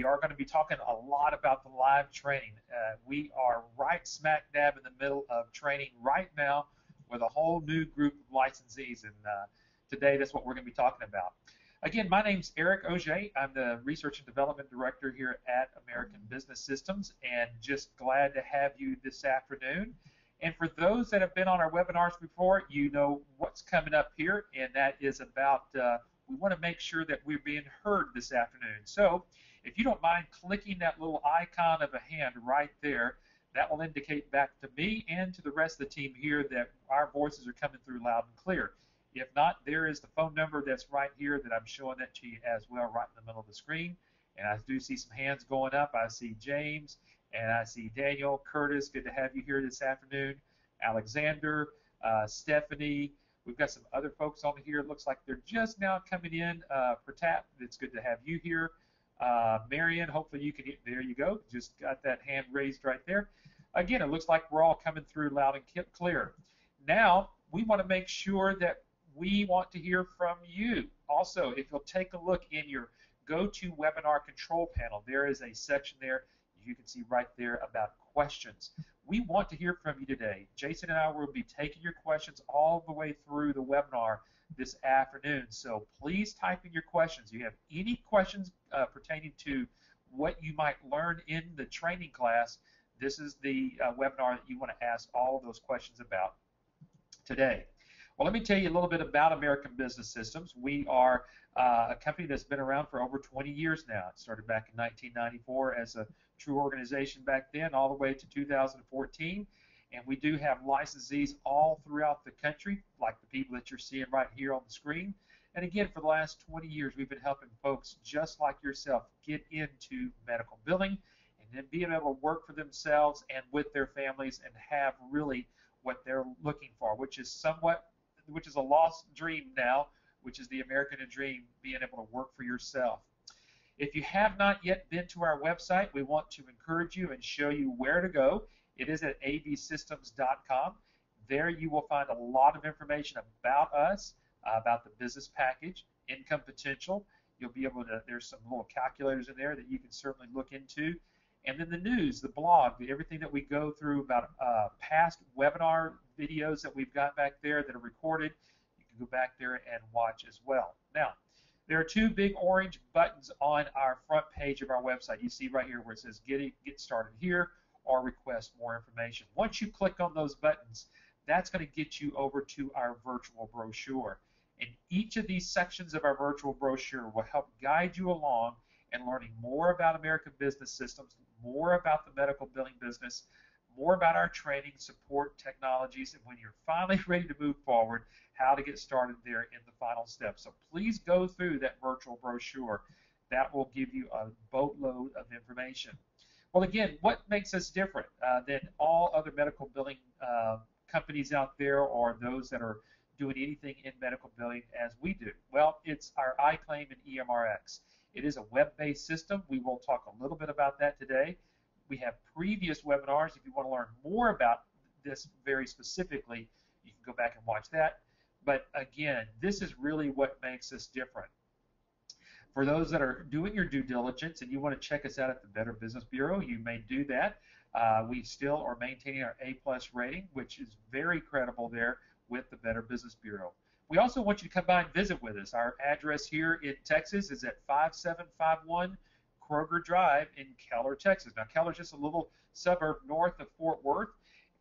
we are going to be talking a lot about the live training. We are right smack dab in the middle of training right now with a whole new group of licensees, and today that's what we're going to be talking about. Again, my name's Eric Ogea. I'm the Research and Development Director here at American Business Systems, and just glad to have you this afternoon. And for those that have been on our webinars before, you know what's coming up here, and that is about we want to make sure that we're being heard this afternoon. So if you don't mind clicking that little icon of a hand right there, that will indicate back to me and to the rest of the team here that our voices are coming through loud and clear. If not, there is the phone number that's right here that I'm showing that to you as well, right in the middle of the screen. And I do see some hands going up. I see James, and I see Daniel, Curtis, good to have you here this afternoon, Alexander, Stephanie. We've got some other folks on here. It looks like they're just now coming in. Pratap, it's good to have you here. Marion, hopefully you can get, there you go. Just got that hand raised right there. Again, it looks like we're all coming through loud and clear. Now, we want to make sure that we want to hear from you. Also, if you'll take a look in your GoToWebinar control panel, there is a section there you can see right there about questions. We want to hear from you today. Jason and I will be taking your questions all the way through the webinar this afternoon. So please type in your questions. If you have any questions pertaining to what you might learn in the training class, this is the webinar that you want to ask all of those questions about today. Well, let me tell you a little bit about American Business Systems. We are a company that's been around for over 20 years now. It started back in 1994 as a true organization back then, all the way to 2014. And we do have licensees all throughout the country, like the people that you're seeing right here on the screen. And again, for the last 20 years, we've been helping folks just like yourself get into medical billing and then being able to work for themselves and with their families and have really what they're looking for, which is a lost dream now, which is the American dream, being able to work for yourself. If you have not yet been to our website, we want to encourage you and show you where to go. It is at avsystems.com. There you will find a lot of information about us, about the business package, income potential. You'll be able to, there's some little calculators in there that you can certainly look into. And then the news, the blog, everything that we go through about past webinar videos that we've got back there that are recorded, you can go back there and watch as well. Now, there are two big orange buttons on our front page of our website. You see right here where it says get started here or request more information. Once you click on those buttons, that's going to get you over to our virtual brochure. And each of these sections of our virtual brochure will help guide you along in learning more about American Business Systems, more about the medical billing business, more about our training, support, technologies, and when you're finally ready to move forward, how to get started there in the final steps. So please go through that virtual brochure. That will give you a boatload of information. Well, again, what makes us different than all other medical billing companies out there or those that are doing anything in medical billing as we do? Well, it's our iClaim and EMRX. It is a web-based system. We will talk a little bit about that today. We have previous webinars. If you want to learn more about this very specifically, you can go back and watch that. But again, this is really what makes us different. For those that are doing your due diligence and you want to check us out at the Better Business Bureau, you may do that. We still are maintaining our A+ rating, which is very credible there with the Better Business Bureau. We also want you to come by and visit with us. Our address here in Texas is at 5751 Kroger Drive in Keller, Texas. Now, Keller's just a little suburb north of Fort Worth,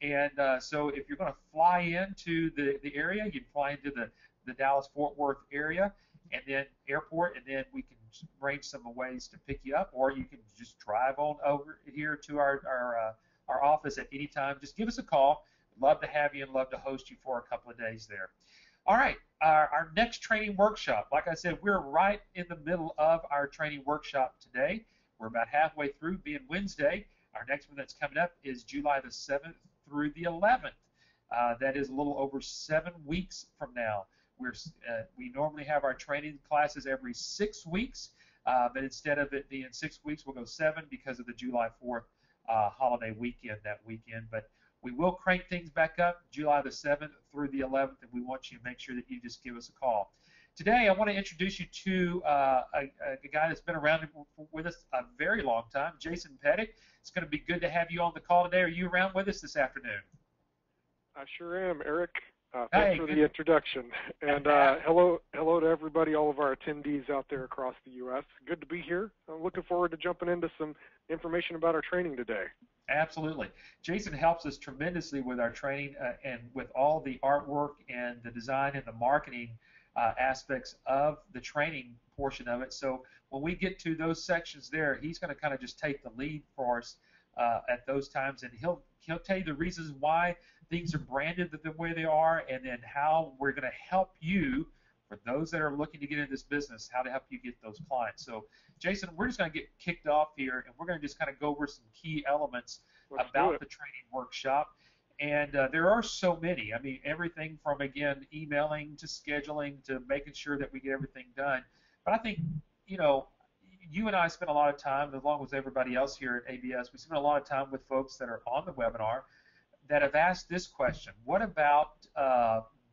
and so if you're going to fly into the area, you can fly into the Dallas-Fort Worth area and then airport, and then we can arrange some ways to pick you up, or you can just drive on over here to our office at any time. Just give us a call. Love to have you and love to host you for a couple of days there. All right, our next training workshop, like I said, we're right in the middle of our training workshop today. We're about halfway through, being Wednesday. Our next one that's coming up is July the 7th through the 11th. That is a little over 7 weeks from now. We normally have our training classes every 6 weeks, but instead of it being 6 weeks, we'll go 7 because of the July 4th holiday weekend that weekend. But we will crank things back up July the 7th through the 11th, and we want you to make sure that you just give us a call. Today, I want to introduce you to a guy that's been around with us a very long time, Jason Pettit. It's going to be good to have you on the call today. Are you around with us this afternoon? I sure am, Eric. Thanks Hey, for good. the introduction. And hello to everybody, all of our attendees out there across the U.S. Good to be here. I'm looking forward to jumping into some information about our training today. Absolutely. Jason helps us tremendously with our training and with all the artwork and the design and the marketing aspects of the training portion of it. So when we get to those sections there, he's going to kind of just take the lead for us at those times, and he'll tell you the reasons why things are branded the way they are, and then how we're going to help you, for those that are looking to get into this business, how to help you get those clients. So, Jason, we're just going to get kicked off here, and we're going to just kind of go over some key elements about the training workshop. And there are so many. I mean, everything from, again, emailing to scheduling to making sure that we get everything done. But I think, you and I spend a lot of time, along with everybody else here at ABS, we spend a lot of time with folks that are on the webinar that have asked this question: what about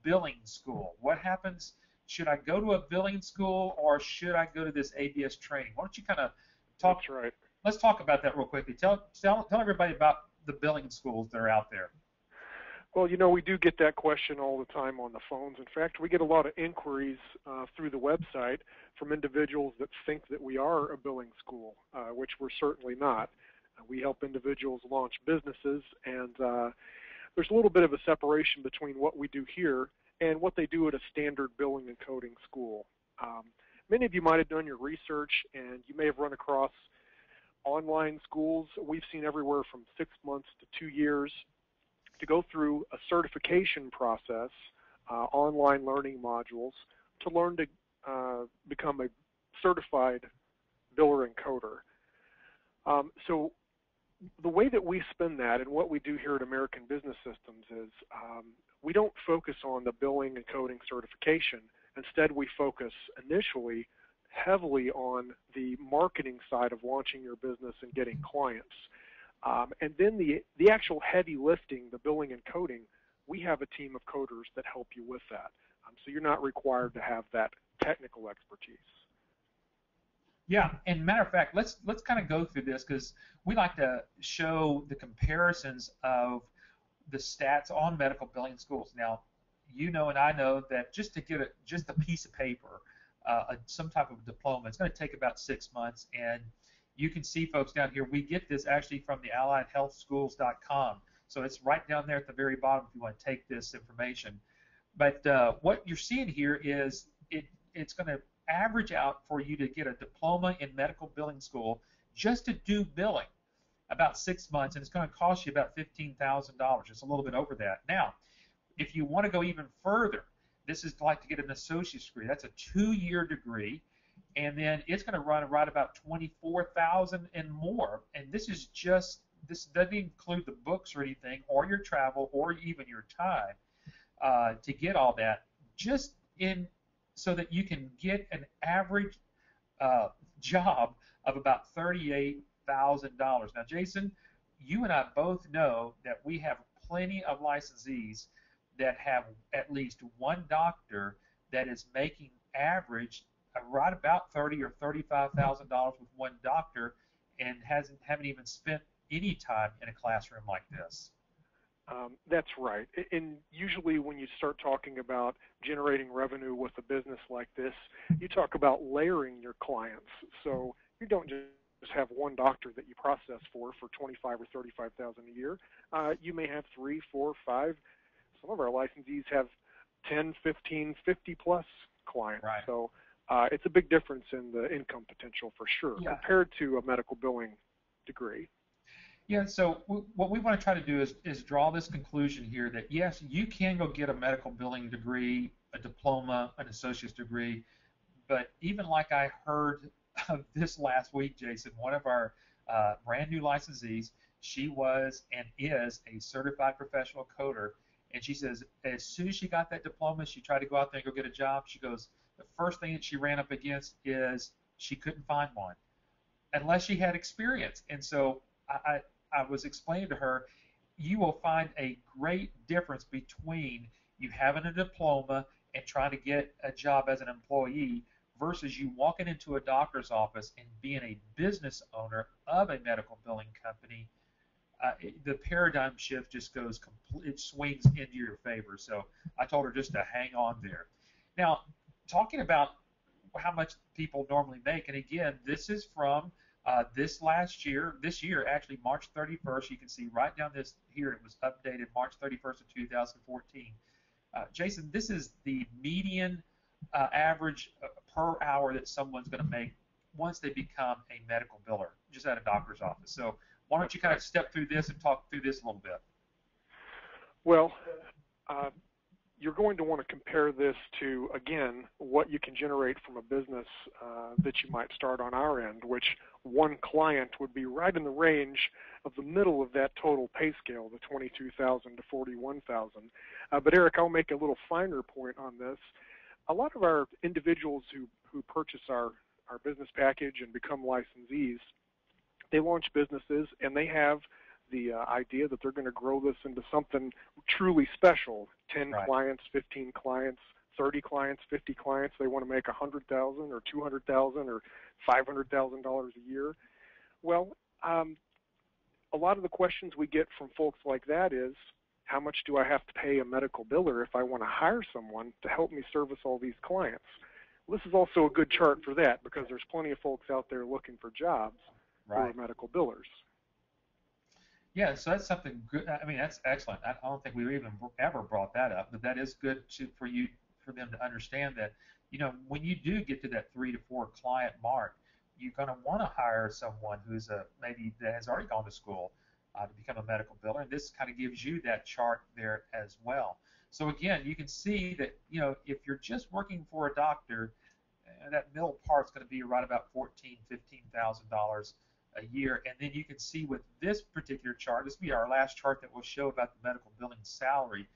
billing school? What happens? Should I go to a billing school, or should I go to this ABS training? Why don't you kind of talk? That's right. Let's talk about that real quickly. Tell everybody about the billing schools that are out there. Well, we do get that question all the time on the phones. In fact, we get a lot of inquiries through the website from individuals that think that we are a billing school, which we're certainly not. We help individuals launch businesses, and there's a little bit of a separation between what we do here and what they do at a standard billing and coding school. Many of you might have done your research, and you may have run across online schools. We've seen everywhere from 6 months to 2 years to go through a certification process, online learning modules, to learn to become a certified biller and coder. So the way that we spin that, and what we do here at American Business Systems, is we don't focus on the billing and coding certification. Instead, we focus initially heavily on the marketing side of launching your business and getting clients. And then the actual heavy lifting, the billing and coding, we have a team of coders that help you with that. So you're not required to have that technical expertise. Yeah, and matter of fact, let's kind of go through this, because we like to show the comparisons of the stats on medical billing schools. Now, and I know that just to get just a piece of paper, some type of diploma, it's going to take about 6 months. And you can see, folks, down here, we get this actually from the AlliedHealthSchools.com. So it's right down there at the very bottom if you want to take this information. But what you're seeing here is it's going to average out for you to get a diploma in medical billing school just to do billing about 6 months, and it's going to cost you about $15,000. It's a little bit over that. Now, if you want to go even further, this is like to get an associate's degree. That's a 2-year degree, and then it's going to run right about $24,000 and more. And this doesn't include the books or anything, or your travel, or even your time to get all that, just so that you can get an average job of about $38,000. Now, Jason, you and I both know that we have plenty of licensees that have at least one doctor that is making average right about $30,000 or $35,000 with one doctor, and haven't even spent any time in a classroom like this. That's right. And usually when you start talking about generating revenue with a business like this, you talk about layering your clients. So you don't just have one doctor that you process for $25,000 or $35,000 a year. You may have 3, 4, 5. Some of our licensees have 10, 15, 50 plus clients. Right. So it's a big difference in the income potential for sure, compared to a medical billing degree. Yeah, so what we want to try to do is draw this conclusion here that, yes, you can go get a medical billing degree, a diploma, an associate's degree, but even like I heard of this last week, Jason, one of our brand new licensees, she was and is a certified professional coder, and she says as soon as she got that diploma, she tried to go out there and go get a job. She goes, the first thing that she ran up against is she couldn't find one unless she had experience. And so I was explaining to her, you will find a great difference between you having a diploma and trying to get a job as an employee versus you walking into a doctor's office and being a business owner of a medical billing company. The paradigm shift just goes it swings into your favor. So I told her just to hang on there. Now, talking about how much people normally make, and again, this is from this year, actually March 31st. You can see right down this here, it was updated March 31st of 2014. Jason, this is the median average per hour that someone's going to make once they become a medical biller, just at a doctor's office. So why don't you kind of step through this and talk through this a little bit? Well, you're going to want to compare this to, again, what you can generate from a business that you might start on our end, which one client would be right in the range of the middle of that total pay scale, the $22,000 to $41,000. But Eric, I'll make a little finer point on this. A lot of our individuals who purchase our business package and become licensees, they launch businesses and they have the idea that they're going to grow this into something truly special. 10 Right. clients, 15 clients, 30 clients, 50 clients. They want to make $100,000 or $200,000 or $500,000 a year. Well, a lot of the questions we get from folks like that is, how much do I have to pay a medical biller if I want to hire someone to help me service all these clients? Well, this is also a good chart for that because there's plenty of folks out there looking for jobs who are medical billers. Yeah, so that's something good. I mean, that's excellent. I don't think we've even ever brought that up, but that is good for them to understand that, when you do get to that 3 to 4 client mark, you're going to want to hire someone who's maybe that has already gone to school to become a medical biller, and this kind of gives you that chart there as well. So again, you can see that if you're just working for a doctor, that middle part's going to be right about $14,000-$15,000 a year, and then you can see with this particular chart, this will be our last chart that will show about the medical billing salary,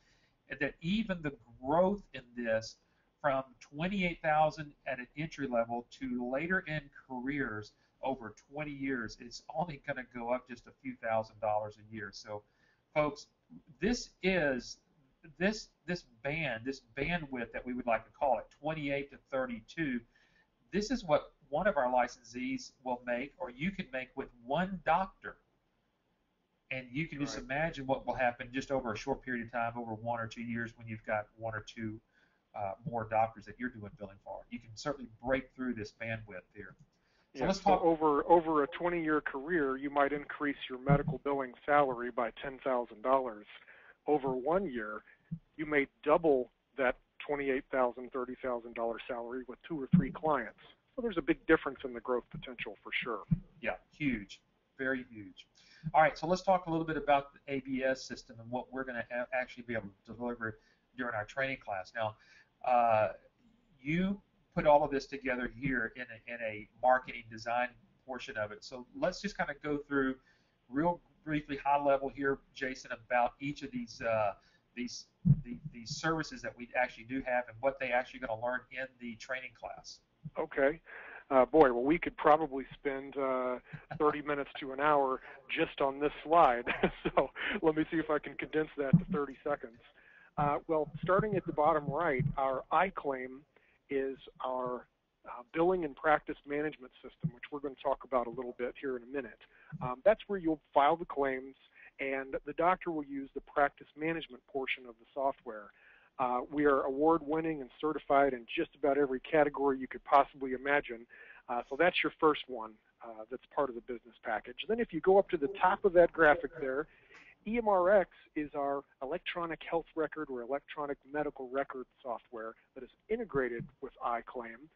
that even the growth in this from $28,000 at an entry level to later in careers over 20 years, it's only going to go up just a few $1,000s a year. So, folks, this is this bandwidth that we would like to call it, 28 to 32. This is what one of our licensees will make, or you can make with one doctor. And you can just imagine what will happen just over a short period of time, over 1 or 2 years, when you've got 1 or 2 more doctors that you're doing billing for. You can certainly break through this bandwidth here. So let's talk. Over a 20-year career, you might increase your medical billing salary by $10,000. Over 1 year, you may double that $28,000, $30,000 salary with 2 or 3 clients. So there's a big difference in the growth potential for sure. Yeah, huge, very huge. All right, so let's talk a little bit about the ABS system and what we're going to actually be able to deliver during our training class. Now, you put all of this together here in a marketing design portion of it. So let's just kind of go through real briefly, high level here, Jason, about each of these services that we actually do have and what they actually going to learn in the training class. Okay. Boy, well, we could probably spend 30 minutes to an hour just on this slide. So let me see if I can condense that to 30 seconds. Well, starting at the bottom right, our iClaim is our billing and practice management system, which we're going to talk about a little bit here in a minute. That's where you'll file the claims, and the doctor will use the practice management portion of the software. We are award-winning and certified in just about every category you could possibly imagine. So that's your first one that's part of the business package. Then if you go up to the top of that graphic there, EMRX is our electronic health record or electronic medical record software that is integrated with iClaim.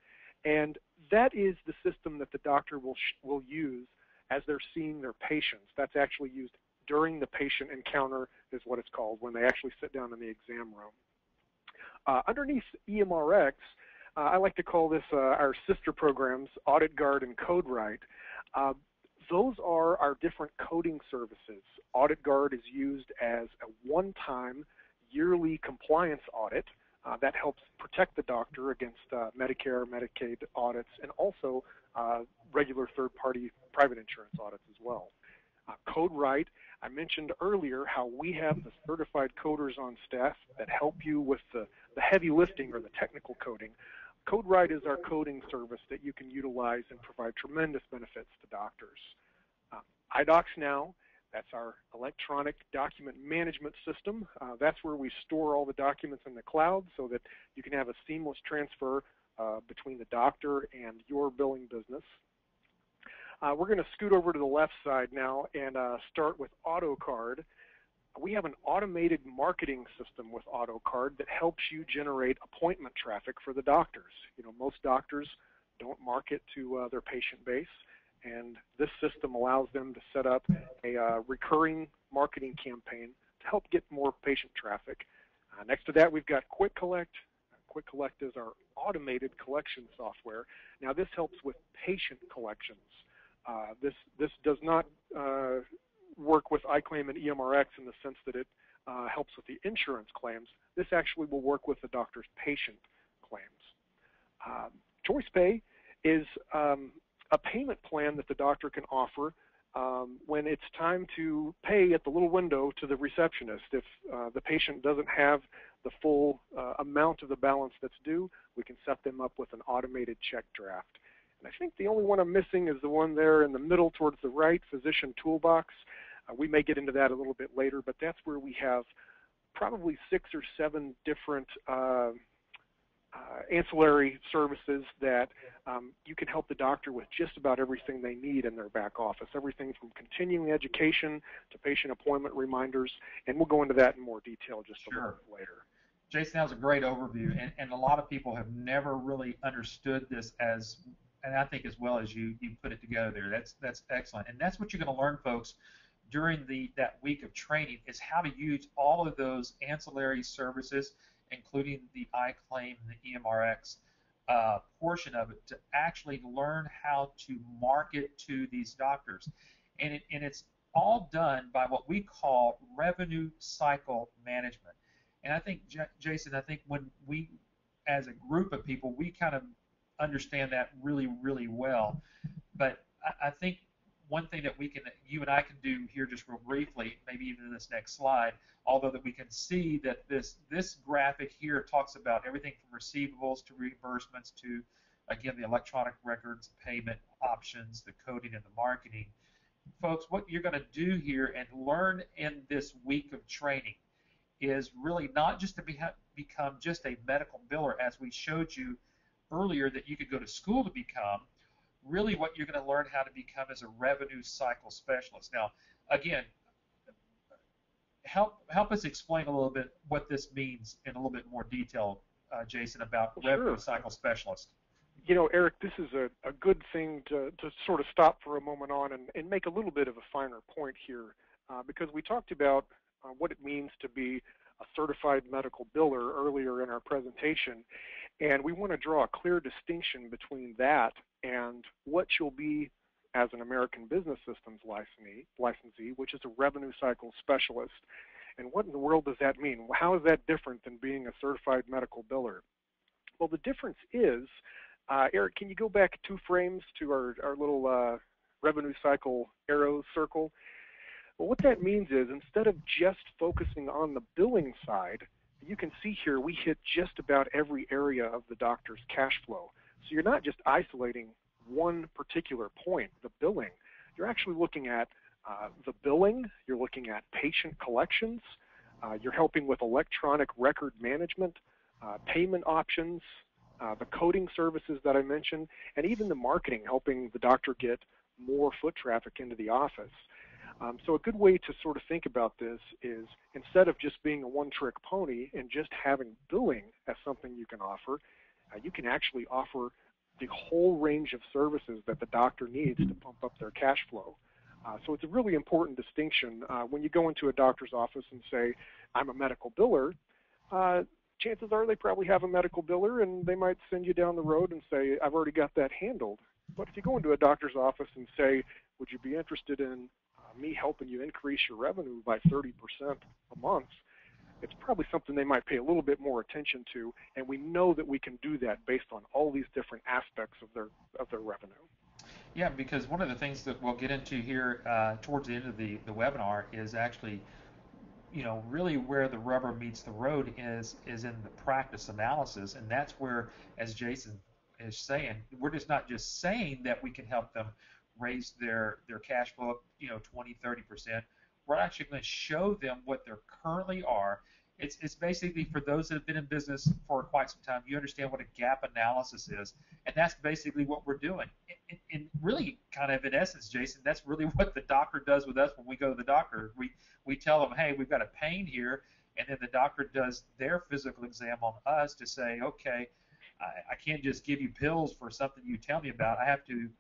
And that is the system that the doctor will use as they're seeing their patients. That's actually used during the patient encounter is what it's called, when they actually sit down in the exam room. Underneath EMRX, I like to call this our sister programs, Audit Guard and CodeWrite. Those are our different coding services. Audit Guard is used as a one-time yearly compliance audit that helps protect the doctor against Medicare, Medicaid audits, and also regular third-party private insurance audits as well. CodeWrite, I mentioned earlier how we have the certified coders on staff that help you with the heavy lifting or the technical coding. CodeWrite is our coding service that you can utilize and provide tremendous benefits to doctors. iDocs Now, that's our electronic document management system. That's where we store all the documents in the cloud so that you can have a seamless transfer between the doctor and your billing business. We're going to scoot over to the left side now and start with AutoCard. We have an automated marketing system with AutoCard that helps you generate appointment traffic for the doctors. You know, most doctors don't market to their patient base, and this system allows them to set up a recurring marketing campaign to help get more patient traffic. Next to that, we've got Quick Collect. Quick Collect is our automated collection software. Now, this helps with patient collections. This does not work with iClaim and EMRX in the sense that it helps with the insurance claims. This actually will work with the doctor's patient claims. ChoicePay is a payment plan that the doctor can offer when it's time to pay at the little window to the receptionist. If the patient doesn't have the full amount of the balance that's due, we can set them up with an automated check draft. And I think the only one I'm missing is the one there in the middle towards the right, Physician Toolbox. We may get into that a little bit later, but that's where we have probably 6 or 7 different ancillary services that you can help the doctor with just about everything they need in their back office, everything from continuing education to patient appointment reminders, and we'll go into that in more detail just a little bit later. Jason, that was a great overview, and a lot of people have never really understood this as, and I think as well as you put it together there. That's excellent, and that's what you're going to learn, folks, during that week of training, is how to use all of those ancillary services, including the iClaim and the EMRX portion of it, to actually learn how to market to these doctors. And it's all done by what we call revenue cycle management. And I think, Jason, I think when we, as a group of people, we kind of understand that really, really well. But I think one thing that you and I can do here just real briefly, maybe even in this next slide, although that we can see that this graphic here talks about everything from receivables to reimbursements to, again, the electronic records, payment options, the coding, and the marketing. Folks, what you're going to do here and learn in this week of training is really not just to become just a medical biller, as we showed you earlier that you could go to school to become. Really what you're going to learn how to become is a revenue cycle specialist. Now, again, help us explain a little bit what this means in a little bit more detail, Jason, about revenue cycle specialist. You know, Eric, this is a good thing to sort of stop for a moment on and make a little bit of a finer point here, because we talked about what it means to be a certified medical biller earlier in our presentation, and we want to draw a clear distinction between that and what you'll be as an American Business Systems licensee, which is a revenue cycle specialist. And what in the world does that mean? How is that different than being a certified medical biller? Well, the difference is, Eric, can you go back 2 frames to our little revenue cycle arrow circle? Well, what that means is, instead of just focusing on the billing side, you can see here we hit just about every area of the doctor's cash flow. So you're not just isolating one particular point, the billing. You're actually looking at the billing, you're looking at patient collections, you're helping with electronic record management, payment options, the coding services that I mentioned, and even the marketing, helping the doctor get more foot traffic into the office. So a good way to sort of think about this is, instead of just being a one-trick pony and just having billing as something you can offer, you can actually offer the whole range of services that the doctor needs to pump up their cash flow. So it's a really important distinction. When you go into a doctor's office and say, I'm a medical biller, chances are they probably have a medical biller, and they might send you down the road and say, I've already got that handled. But if you go into a doctor's office and say, would you be interested in me helping you increase your revenue by 30% a month, it's probably something they might pay a little bit more attention to, and we know that we can do that based on all these different aspects of their revenue. Yeah, because one of the things that we'll get into here towards the end of the webinar is actually, really where the rubber meets the road is in the practice analysis, and that's where, as Jason is saying, we're just not just saying that we can help them raise their cash flow, 20, 30%. We're actually going to show them what they currently are. It's basically for those that have been in business for quite some time, you understand what a gap analysis is, and that's basically what we're doing. And really, kind of in essence, Jason, that's really what the doctor does with us when we go to the doctor. We tell them, hey, we've got a pain here, and then the doctor does their physical exam on us to say, okay, I can't just give you pills for something you tell me about. I have to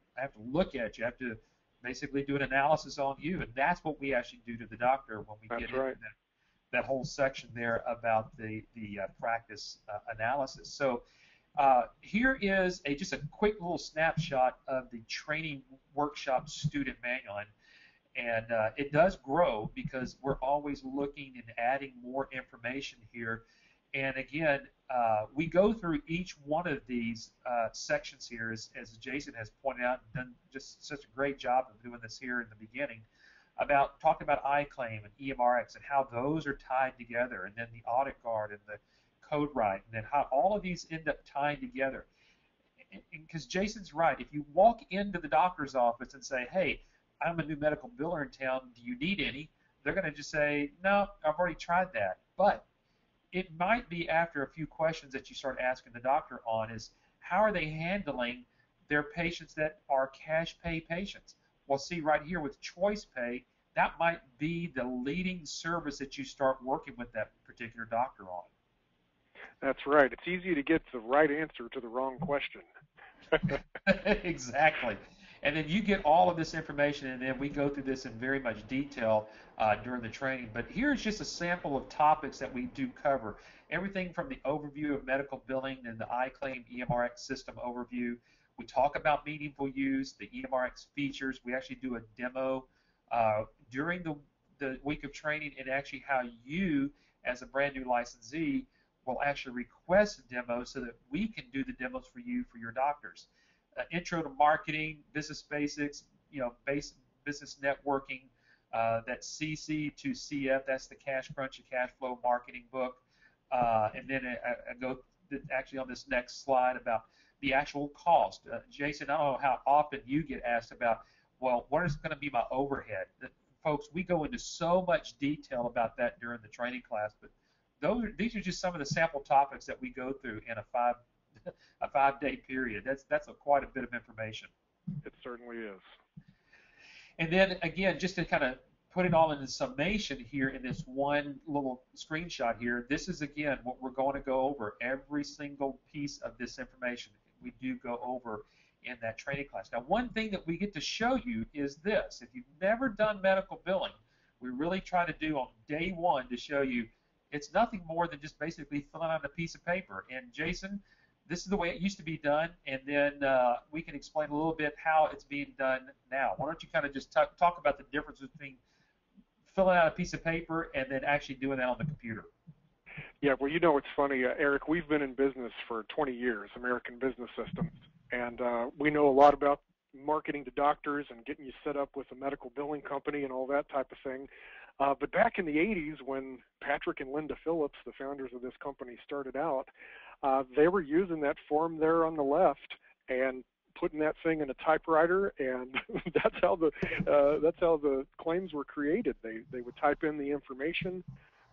look at you. I have to basically do an analysis on you, and that's what we actually do to the doctor when we get into that whole section there about the practice analysis. So here is just a quick little snapshot of the training workshop student manual, and it does grow because we're always looking and adding more information here. And again, we go through each one of these sections here, as Jason has pointed out and done just such a great job of doing this here in the beginning, about talking about iClaim and EMRX and how those are tied together, and then the audit guard and the code right, and then how all of these end up tying together. Because Jason's right, if you walk into the doctor's office and say, hey, I'm a new medical biller in town, do you need any? They're going to just say, no, I've already tried that. But it might be after a few questions that you start asking the doctor on is, how are they handling their patients that are cash pay patients? Well, see right here with choice pay, that might be the leading service that you start working with that particular doctor on. That's right. It's easy to get the right answer to the wrong question. Exactly. And then you get all of this information, and then we go through this in very much detail during the training. But here's just a sample of topics that we do cover. Everything from the overview of medical billing and the iClaim EMRX system overview. We talk about meaningful use, the EMRX features. We actually do a demo during the week of training, and actually how you, as a brand new licensee, will actually request a demo so that we can do the demos for you for your doctors. Intro to marketing, business basics, business networking, that's CC to CF, that's the Cash Crunch and Cash Flow marketing book. And then I go actually on this next slide about the actual cost. Jason, I don't know how often you get asked about, well, what is going to be my overhead? Folks, we go into so much detail about that during the training class, but these are just some of the sample topics that we go through in a 5-day period. That's quite a bit of information. It certainly is. And then again, just to kind of put it all in the summation here in this one little screenshot here, this is again what we're going to go over. Every single piece of this information we do go over in that training class. Now, one thing that we get to show you is this. If you've never done medical billing, we really try to do on day one to show you it's nothing more than just basically filling out a piece of paper. And Jason, this is the way it used to be done, and then we can explain a little bit how it's being done now. Why don't you kind of just talk about the difference between filling out a piece of paper and then actually doing that on the computer? Yeah, well, it's funny, Eric, we've been in business for 20 years, American Business Systems, and we know a lot about marketing to doctors and getting you set up with a medical billing company and all that type of thing. But back in the 80s, when Patrick and Linda Phillips, the founders of this company, started out, they were using that form there on the left and putting that thing in a typewriter, and that's how the claims were created. They would type in the information,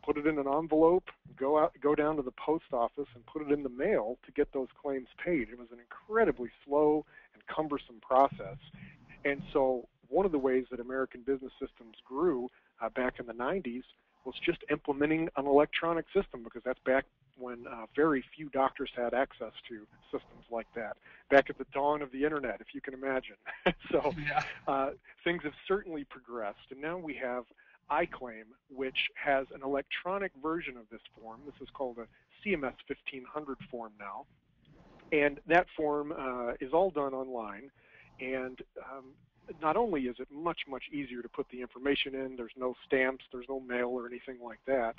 put it in an envelope, go down to the post office and put it in the mail to get those claims paid. It was an incredibly slow and cumbersome process. And so one of the ways that American Business Systems grew back in the 90s was just implementing an electronic system, because that's back when very few doctors had access to systems like that, back at the dawn of the internet, if you can imagine. So things have certainly progressed, and now we have iClaim, which has an electronic version of this form. This is called a CMS 1500 form now, and that form is all done online, and not only is it much, much easier to put the information in, there's no stamps, there's no mail or anything like that,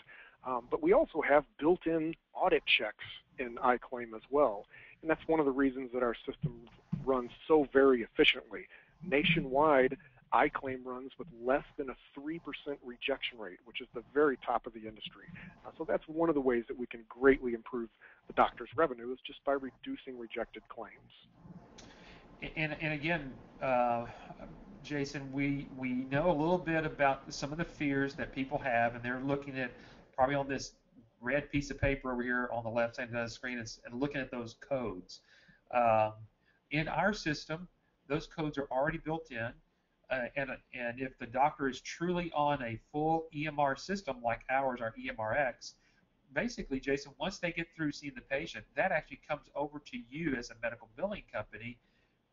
but we also have built-in audit checks in iClaim as well, and that's one of the reasons that our system runs so very efficiently. nationwide iClaim runs with less than a 3% rejection rate, which is the very top of the industry. So that's one of the ways that we can greatly improve the doctor's revenue, is just by reducing rejected claims. And again, Jason, we know a little bit about some of the fears that people have, and they're looking at probably on this red piece of paper over here on the left side of the screen and looking at those codes. In our system, those codes are already built in, and if the doctor is truly on a full EMR system like ours, our EMRX, basically, Jason, once they get through seeing the patient, that actually comes over to you as a medical billing company,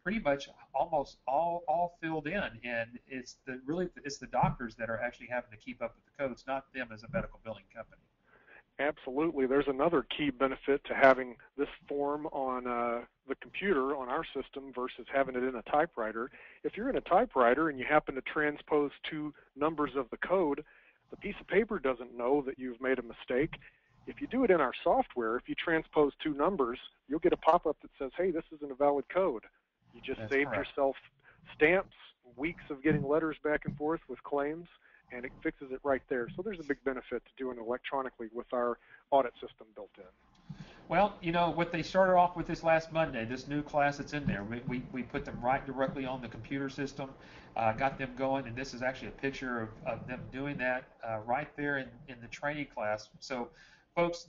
pretty much almost all filled in, and it's the doctors that are actually having to keep up with the codes, not them as a medical billing company. Absolutely. There's another key benefit to having this form on the computer on our system versus having it in a typewriter. If you're in a typewriter and you happen to transpose two numbers of the code, the piece of paper doesn't know that you've made a mistake. If you do it in our software, if you transpose two numbers, you'll get a pop-up that says, hey, this isn't a valid code. You just saved yourself stamps, weeks of getting letters back and forth with claims, and it fixes it right there. So there's a big benefit to doing it electronically with our audit system built in. Well, you know, what they started off with this last Monday, this new class that's in there, we put them right directly on the computer system, got them going, and this is actually a picture of them doing that right there in the training class. So, folks,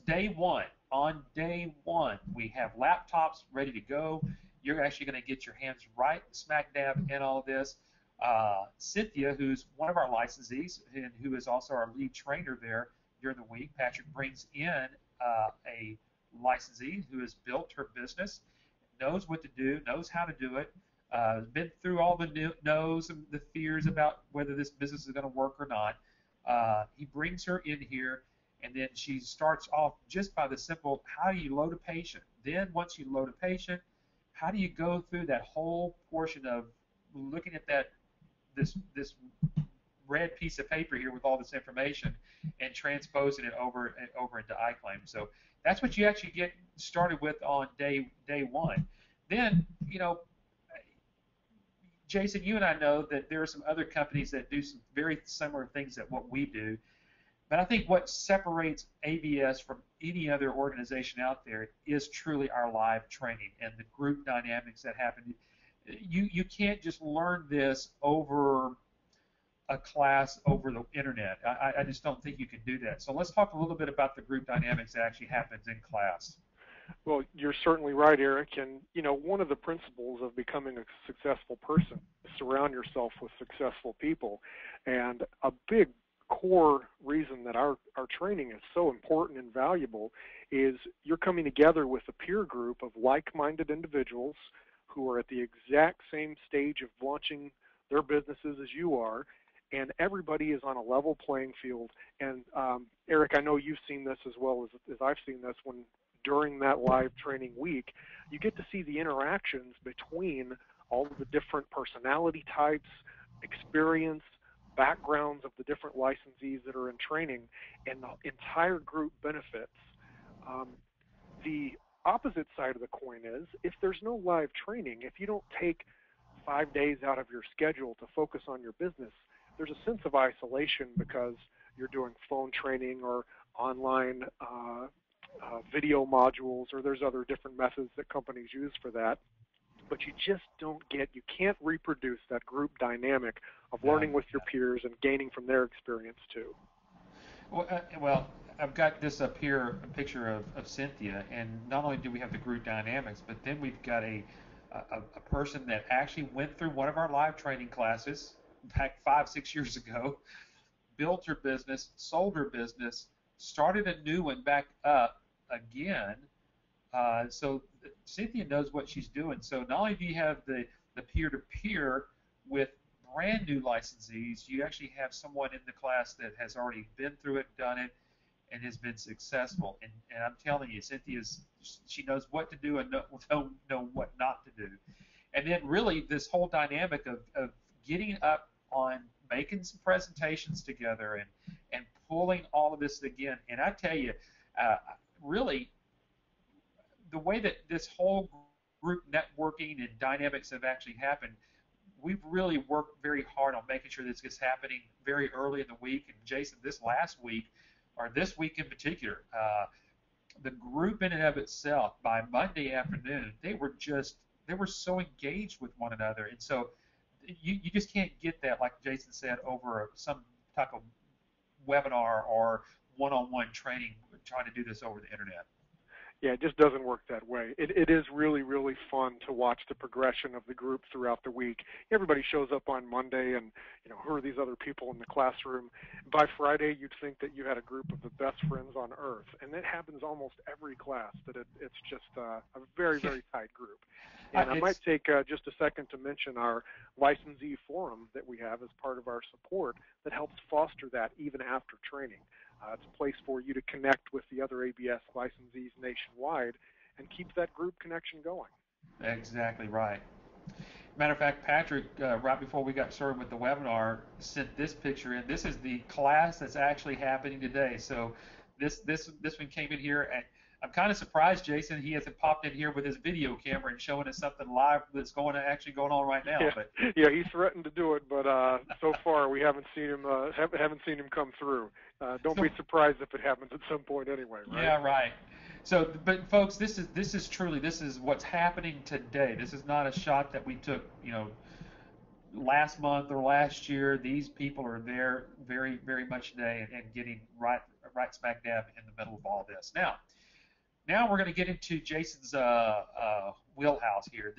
on day one, we have laptops ready to go. You're actually going to get your hands right smack dab in all of this. Cynthia, who's one of our licensees and who is also our lead trainer there during the week, Patrick brings in a licensee who has built her business, knows what to do, knows how to do it, been through all the no's and the fears about whether this business is going to work or not. He brings her in here, and then she starts off just by the simple, how do you load a patient? Then once you load a patient, how do you go through that whole portion of looking at this red piece of paper here with all this information and transposing it over into iClaim? So that's what you actually get started with on day one. Then, you know, Jason, you and I know that there are some other companies that do some very similar things that what we do. But I think what separates ABS from any other organization out there is truly our live training and the group dynamics that happen. You can't just learn this over a class over the internet. I just don't think you can do that. So let's talk a little bit about the group dynamics that actually happens in class. Well, you're certainly right, Eric. And, you know, one of the principles of becoming a successful person is surround yourself with successful people. And a big core reason that our training is so important and valuable is you're coming together with a peer group of like-minded individuals who are at the exact same stage of launching their businesses as you are, and everybody is on a level playing field. And Eric, I know you've seen this as well as I've seen this when during that live training week, you get to see the interactions between all of the different personality types, experience, backgrounds of the different licensees that are in training, and the entire group benefits. The opposite side of the coin is if there's no live training, if you don't take 5 days out of your schedule to focus on your business, there's a sense of isolation because you're doing phone training or online video modules, or there's other different methods that companies use for that. But you just you can't reproduce that group dynamic of learning with your peers and gaining from their experience too. Well, I've got this up here, a picture of Cynthia, and not only do we have the group dynamics, but then we've got a person that actually went through one of our live training classes back 5-6 years ago, built her business, sold her business, started a new one back up again. So Cynthia knows what she's doing. So not only do you have the peer-to-peer with brand new licensees, you actually have someone in the class that has already been through it, done it, and has been successful. And I'm telling you, she knows what to do and know what not to do. And then really this whole dynamic of getting up on making some presentations together and pulling all of this again. And I tell you, really, the way that this whole group networking and dynamics have actually happened, we've really worked very hard on making sure this gets happening very early in the week. And Jason, this last week, or this week in particular, the group in and of itself, by Monday afternoon, they were so engaged with one another. And so you just can't get that, like Jason said, over some type of webinar or one-on-one training trying to do this over the internet. Yeah, it just doesn't work that way. It is really, really fun to watch the progression of the group throughout the week. Everybody shows up on Monday and, who are these other people in the classroom? By Friday, you'd think that you had a group of the best friends on earth. And that happens almost every class, that it's just a very, very tight group. And I might take just a second to mention our licensee forum that we have as part of our support that helps foster that even after training. It's a place for you to connect with the other ABS licensees nationwide and keep that group connection going. Exactly right. Matter of fact, Patrick, right before we got started with the webinar, sent this picture in. This is the class that's actually happening today. So this one came in here, and I'm kind of surprised, Jason, he hasn't popped in here with his video camera and showing us something live that's actually going on right now. Yeah, but he threatened to do it, but so far we haven't seen him come through. Don't be surprised if it happens at some point anyway, right? Yeah, right. So, but folks, this is truly what's happening today. This is not a shot that we took, last month or last year. These people are there very, very much today and getting right smack dab in the middle of all this. Now we're going to get into Jason's wheelhouse here.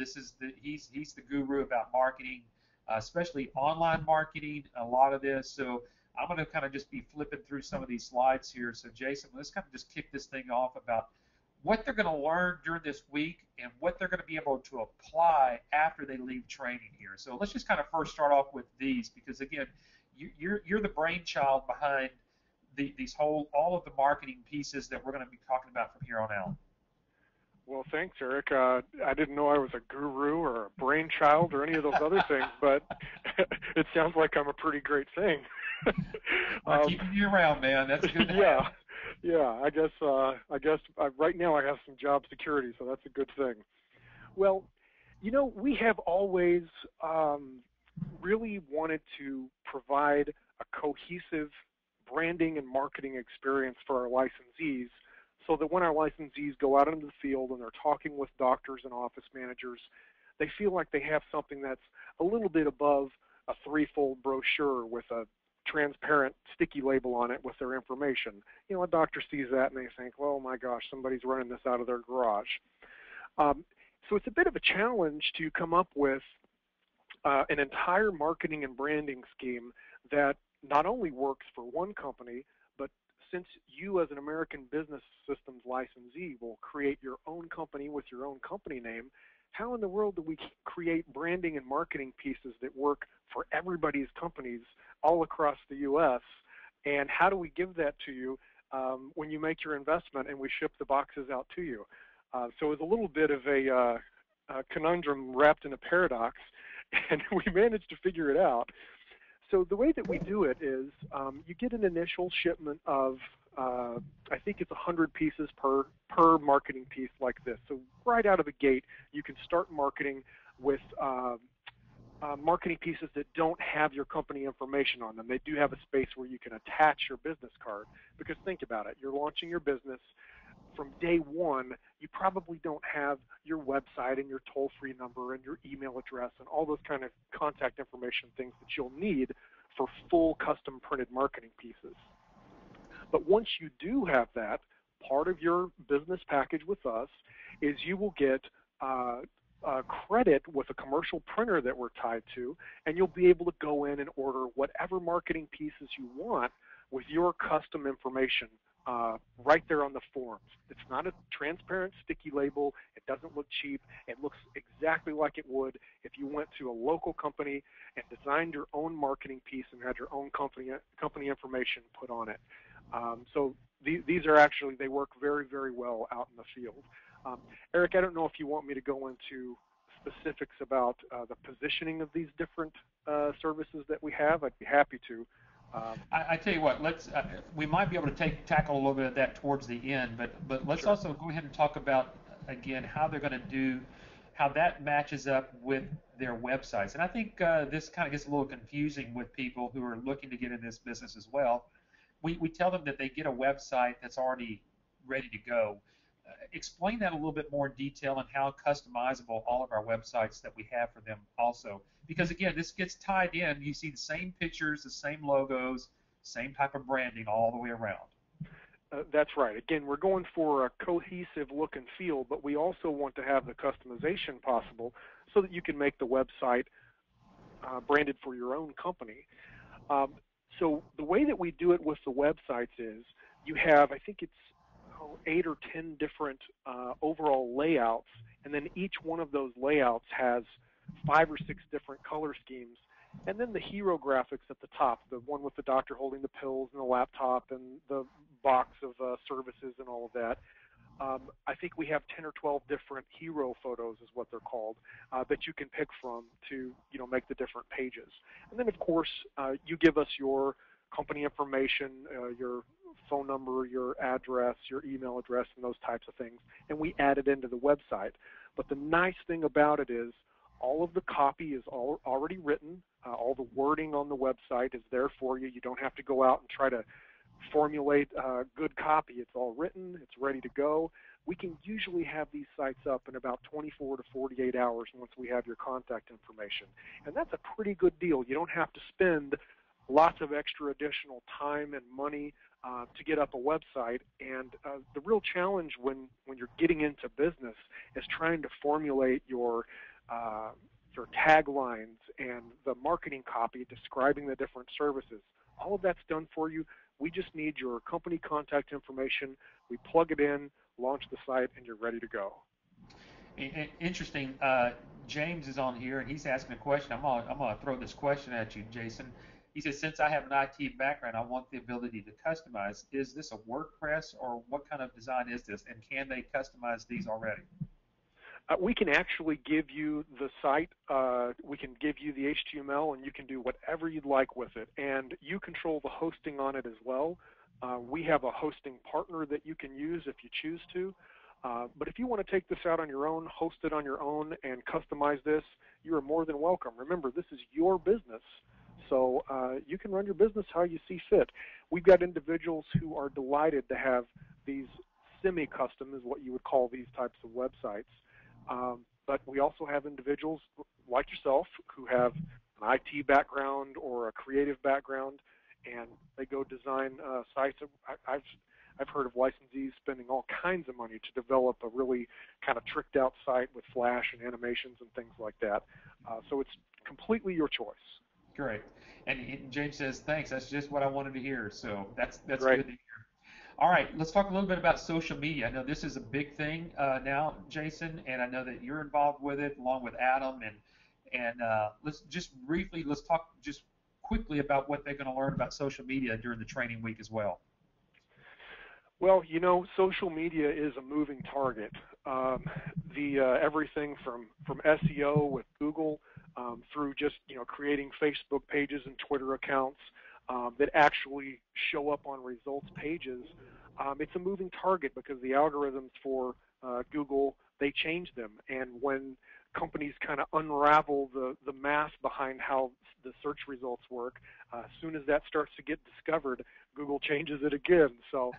He's the guru about marketing, especially online marketing. A lot of this. So I'm going to kind of just be flipping through some of these slides here. So Jason, let's kind of just kick this thing off about what they're going to learn during this week and what they're going to be able to apply after they leave training here. So let's just kind of first start off with these, because again, you're the brainchild behind all of the marketing pieces that we're going to be talking about from here on out. Well, thanks, Eric. I didn't know I was a guru or a brainchild or any of those other things, but it sounds like I'm a pretty great thing. We're keeping you around, man. That's good to have. Yeah. I guess right now I have some job security, so that's a good thing. Well, we have always really wanted to provide a cohesive branding and marketing experience for our licensees, so that when our licensees go out into the field and they're talking with doctors and office managers, they feel like they have something that's a little bit above a threefold brochure with a transparent sticky label on it with their information. A doctor sees that and they think, well, my gosh, somebody's running this out of their garage. So it's a bit of a challenge to come up with an entire marketing and branding scheme that not only works for one company, but since you as an American Business Systems licensee will create your own company with your own company name, how in the world do we create branding and marketing pieces that work for everybody's companies all across the U.S., and how do we give that to you when you make your investment and we ship the boxes out to you? So it's a little bit of a conundrum wrapped in a paradox, and we managed to figure it out. So the way that we do it is you get an initial shipment of, I think it's 100 pieces per marketing piece like this. So right out of the gate, you can start marketing with marketing pieces that don't have your company information on them. They do have a space where you can attach your business card, because think about it. You're launching your business. From day one, you probably don't have your website and your toll-free number and your email address and all those kind of contact information things that you'll need for full custom printed marketing pieces. But once you do have that, part of your business package with us is you will get credit with a commercial printer that we're tied to, and you'll be able to go in and order whatever marketing pieces you want with your custom information right there on the forms. It's not a transparent sticky label. It doesn't look cheap. It looks exactly like it would if you went to a local company and designed your own marketing piece and had your own company information put on it. So these are actually, they work very, very well out in the field. Eric, I don't know if you want me to go into specifics about the positioning of these different services that we have. I'd be happy to. I tell you what, we might be able to tackle a little bit of that towards the end, but let's also go ahead and talk about again how they're going to how that matches up with their websites. And I think this kind of gets a little confusing with people who are looking to get in this business as well. We tell them that they get a website that's already ready to go. Explain that a little bit more in detail and how customizable all of our websites that we have for them also. Because again, this gets tied in. You see the same pictures, the same logos, same type of branding all the way around. That's right. Again, we're going for a cohesive look and feel, but we also want to have the customization possible so that you can make the website branded for your own company. So the way that we do it with the websites is you have, I think it's 8 or 10 different overall layouts, and then each one of those layouts has 5 or 6 different color schemes. And then the hero graphics at the top, the one with the doctor holding the pills and the laptop and the box of services and all of that. I think we have 10 or 12 different hero photos is what they're called that you can pick from to make the different pages. And then, of course, you give us your company information, your phone number, your address, your email address, and those types of things, and we add it into the website. But the nice thing about it is all of the copy is already written. All the wording on the website is there for you. You don't have to go out and try to formulate good copy. It's all written. It's ready to go. We can usually have these sites up in about 24 to 48 hours once we have your contact information. And that's a pretty good deal. You don't have to spend lots of extra additional time and money to get up a website. And the real challenge when you're getting into business is trying to formulate your taglines and the marketing copy describing the different services. All of that's done for you. We just need your company contact information. We plug it in, launch the site, and you're ready to go. Interesting. James is on here, and he's asking a question. I'm gonna throw this question at you, Jason. He says, since I have an IT background, I want the ability to customize. Is this a WordPress, or what kind of design is this, and can they customize these already? We can actually give you the site. We can give you the HTML, and you can do whatever you'd like with it. And you control the hosting on it as well. We have a hosting partner that you can use if you choose to. But if you want to take this out on your own, host it on your own, and customize this, you are more than welcome. Remember, this is your business, so you can run your business how you see fit. We've got individuals who are delighted to have these semi-custom, is what you would call these types of websites. But we also have individuals like yourself who have an IT background or a creative background, and they go design sites. I've heard of licensees spending all kinds of money to develop a really kind of tricked out site with Flash and animations and things like that. So it's completely your choice. Great. And James says, thanks. That's just what I wanted to hear. So that's Great. Good to hear. All right, let's talk a little bit about social media. I know this is a big thing now, Jason, and I know that you're involved with it along with Adam. And let's just briefly, let's talk just quickly about what they're going to learn about social media during the training week as well. Well, social media is a moving target. Everything from SEO with Google through just creating Facebook pages and Twitter accounts that actually show up on results pages. It's a moving target because the algorithms for Google, they change them. And when companies kind of unravel the math behind how the search results work, as soon as that starts to get discovered, Google changes it again. So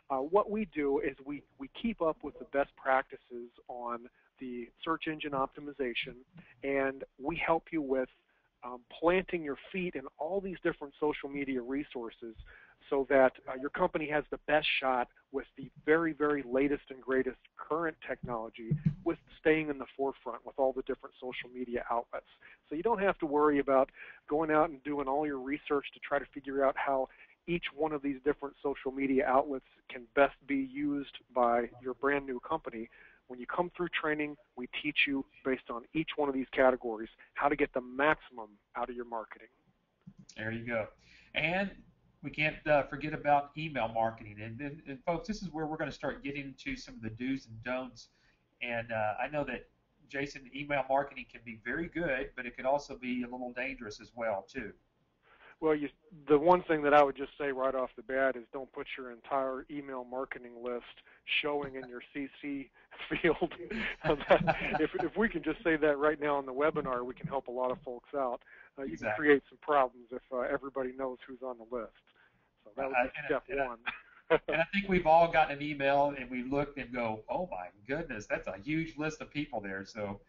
what we do is we keep up with the best practices on the search engine optimization, and we help you with planting your feet in all these different social media resources so that your company has the best shot with the very, very latest and greatest current technology with staying in the forefront with all the different social media outlets. So you don't have to worry about going out and doing all your research to try to figure out how each one of these different social media outlets can best be used by your brand new company. When you come through training, we teach you based on each one of these categories how to get the maximum out of your marketing. There you go. And we can't forget about email marketing. And folks, this is where we're going to start getting into some of the do's and don'ts. And I know that, Jason, email marketing can be very good, but it can also be a little dangerous as well, too. Well, the one thing that I would just say right off the bat is don't put your entire email marketing list showing in your CC field. if we can just say that right now in the webinar, we can help a lot of folks out. You can create some problems if everybody knows who's on the list. So that would be step one. And I think we've all gotten an email and we look and go, oh my goodness, that's a huge list of people there. So,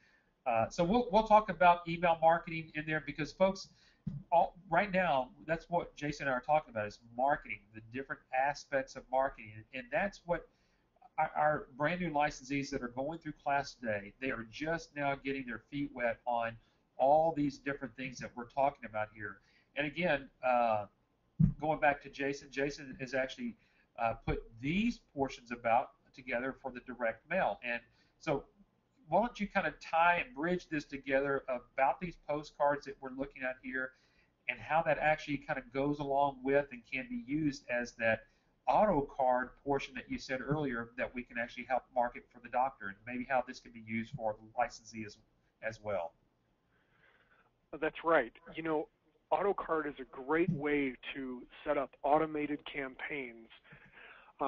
we'll talk about email marketing in there because folks, right now, that's what Jason and I are talking about is marketing, the different aspects of marketing, and that's what our brand new licensees that are going through class today, they are just now getting their feet wet on all these different things that we're talking about here. And again, going back to Jason has actually put these portions together for the direct mail. And so why don't you kind of tie and bridge this together about these postcards that we're looking at here and how that actually kind of goes along with and can be used as that auto card portion that you said earlier that we can actually help market for the doctor, and maybe how this can be used for the licensee as well. That's right. You know, AutoCard is a great way to set up automated campaigns.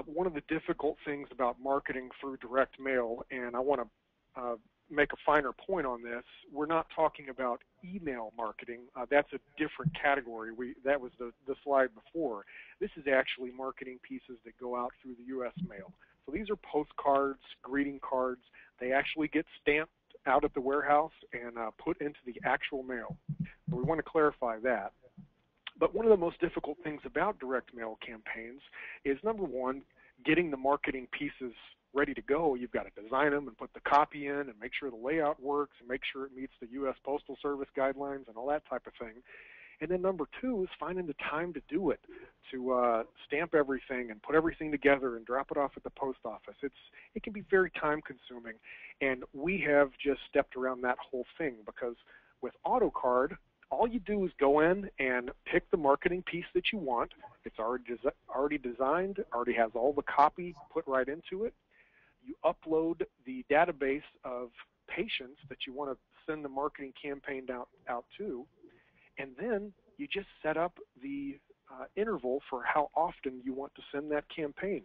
One of the difficult things about marketing through direct mail, and I want to make a finer point on this, we're not talking about email marketing. That's a different category. That was the slide before. This is actually marketing pieces that go out through the U.S. mail. So these are postcards, greeting cards. They actually get stamped out at the warehouse and put into the actual mail. So we want to clarify that. But one of the most difficult things about direct mail campaigns is, number one, getting the marketing pieces ready to go. You've got to design them and put the copy in and make sure the layout works and make sure it meets the U.S. Postal Service guidelines and all that type of thing. And then number two is finding the time to do it, to stamp everything and put everything together and drop it off at the post office. It can be very time consuming, and we have just stepped around that whole thing because with AutoCard, all you do is go in and pick the marketing piece that you want. It's already designed, already has all the copy put right into it. You upload the database of patients that you want to send the marketing campaign out to, and then you just set up the interval for how often you want to send that campaign.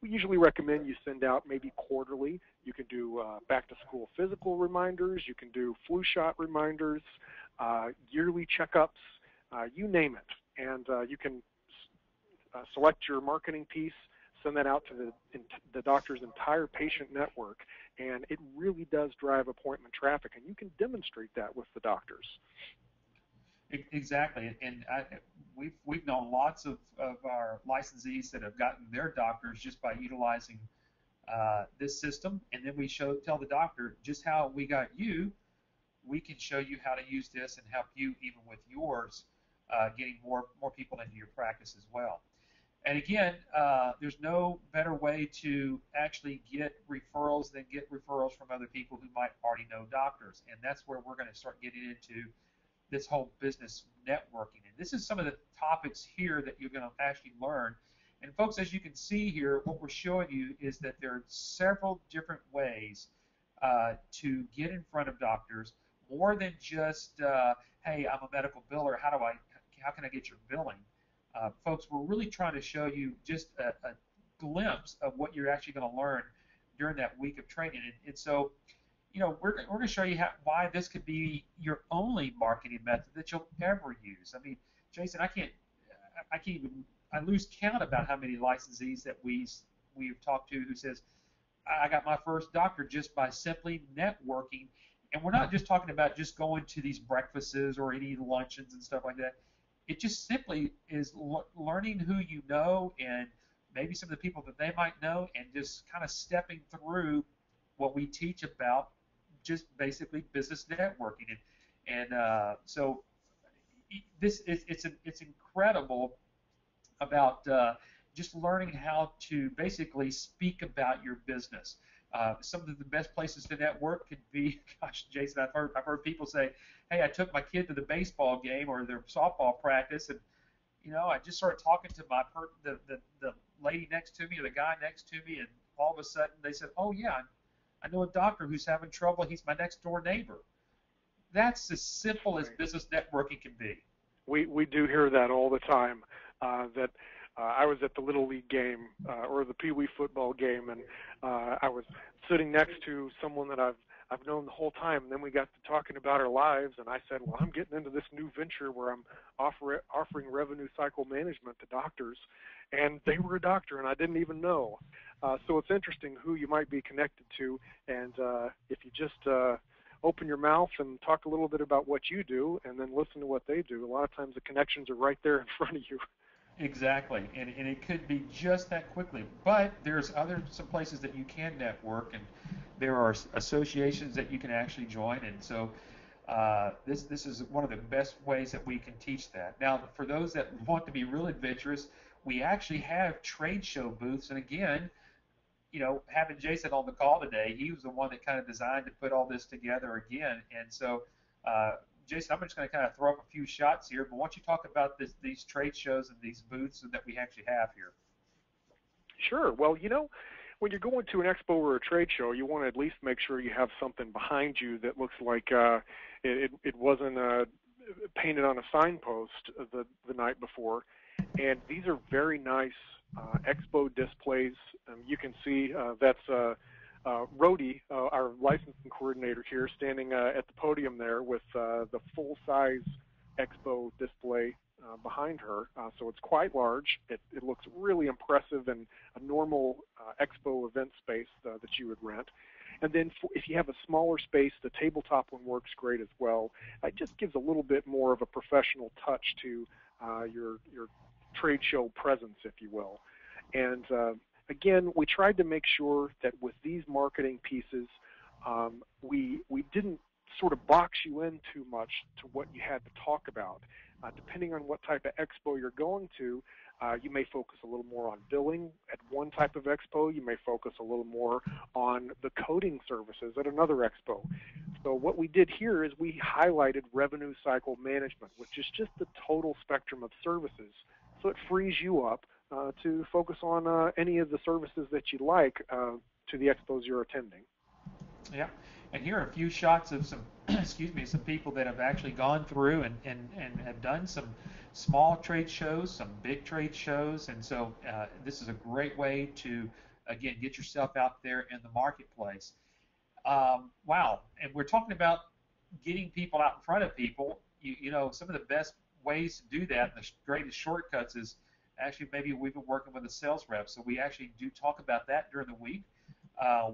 We usually recommend you send out maybe quarterly. You can do back-to-school physical reminders. You can do flu shot reminders, yearly checkups, you name it. And you can select your marketing piece, send that out to the doctor's entire patient network, and it really does drive appointment traffic, and you can demonstrate that with the doctors. Exactly, and we've known lots of our licensees that have gotten their doctors just by utilizing this system, and then we tell the doctor just how we got you. We can show you how to use this and help you even with yours, getting more people into your practice as well. And again, there's no better way to actually get referrals than get referrals from other people who might already know doctors, and that's where we're going to start getting into this whole business networking. And this is some of the topics here that you're going to actually learn. And folks, as you can see here, what we're showing you is that there are several different ways to get in front of doctors, more than just, hey, I'm a medical biller, how can I get your billing? Folks, we're really trying to show you just a glimpse of what you're actually going to learn during that week of training. And so, you know, we're going to show you why this could be your only marketing method that you'll ever use. I mean, Jason, I lose count about how many licensees that we've talked to who says, I got my first doctor just by simply networking. And we're not just talking about just going to these breakfasts or any luncheons and stuff like that. It just simply is learning who you know and maybe some of the people that they might know, and just kind of stepping through what we teach about just basically business networking. And so it's incredible about just learning how to basically speak about your business. Some of the best places to network could be, gosh, Jason, I've heard people say, hey, I took my kid to the baseball game or their softball practice, and you know, I just started talking to the lady next to me or the guy next to me, and all of a sudden they said, oh yeah, I know a doctor who's having trouble. He's my next door neighbor. That's as simple as business networking can be. We do hear that all the time. I was at the Little League game or the Pee Wee football game, and I was sitting next to someone that I've known the whole time. And then we got to talking about our lives, and I said, well, I'm getting into this new venture where I'm offering revenue cycle management to doctors, and they were a doctor, and I didn't even know. So it's interesting who you might be connected to, and if you just open your mouth and talk a little bit about what you do and then listen to what they do, a lot of times the connections are right there in front of you. Exactly, and it could be just that quickly. But there's some places that you can network, and there are associations that you can actually join. And so this is one of the best ways that we can teach that. Now, for those that want to be real adventurous, we actually have trade show booths. And again, having Jason on the call today, he was the one that kind of designed to put all this together again. And so, Jason, I'm just going to kind of throw up a few shots here, but why don't you talk about these trade shows and these booths that we actually have here? Sure. Well, when you're going to an expo or a trade show, you want to at least make sure you have something behind you that looks like it wasn't painted on a signpost the night before. And these are very nice expo displays. You can see that's Rhodey, our licensing coordinator here, standing at the podium there with the full-size expo display behind her. So it's quite large. It looks really impressive in a normal expo event space that you would rent. And then if you have a smaller space, the tabletop one works great as well. It just gives a little bit more of a professional touch to your trade show presence, if you will. And again, we tried to make sure that with these marketing pieces, we didn't sort of box you in too much to what you had to talk about. Depending on what type of expo you're going to, you may focus a little more on billing at one type of expo. You may focus a little more on the coding services at another expo. So what we did here is we highlighted revenue cycle management, which is just the total spectrum of services. So it frees you up to focus on any of the services that you like to the expos you're attending. Yeah, and here are a few shots of some, some people that have actually gone through and have done some small trade shows, some big trade shows, and so this is a great way to, again, get yourself out there in the marketplace. Wow, and we're talking about getting people out in front of people. Some of the best ways to do that, and the greatest shortcuts is actually maybe we've been working with a sales rep, so we actually do talk about that during the week.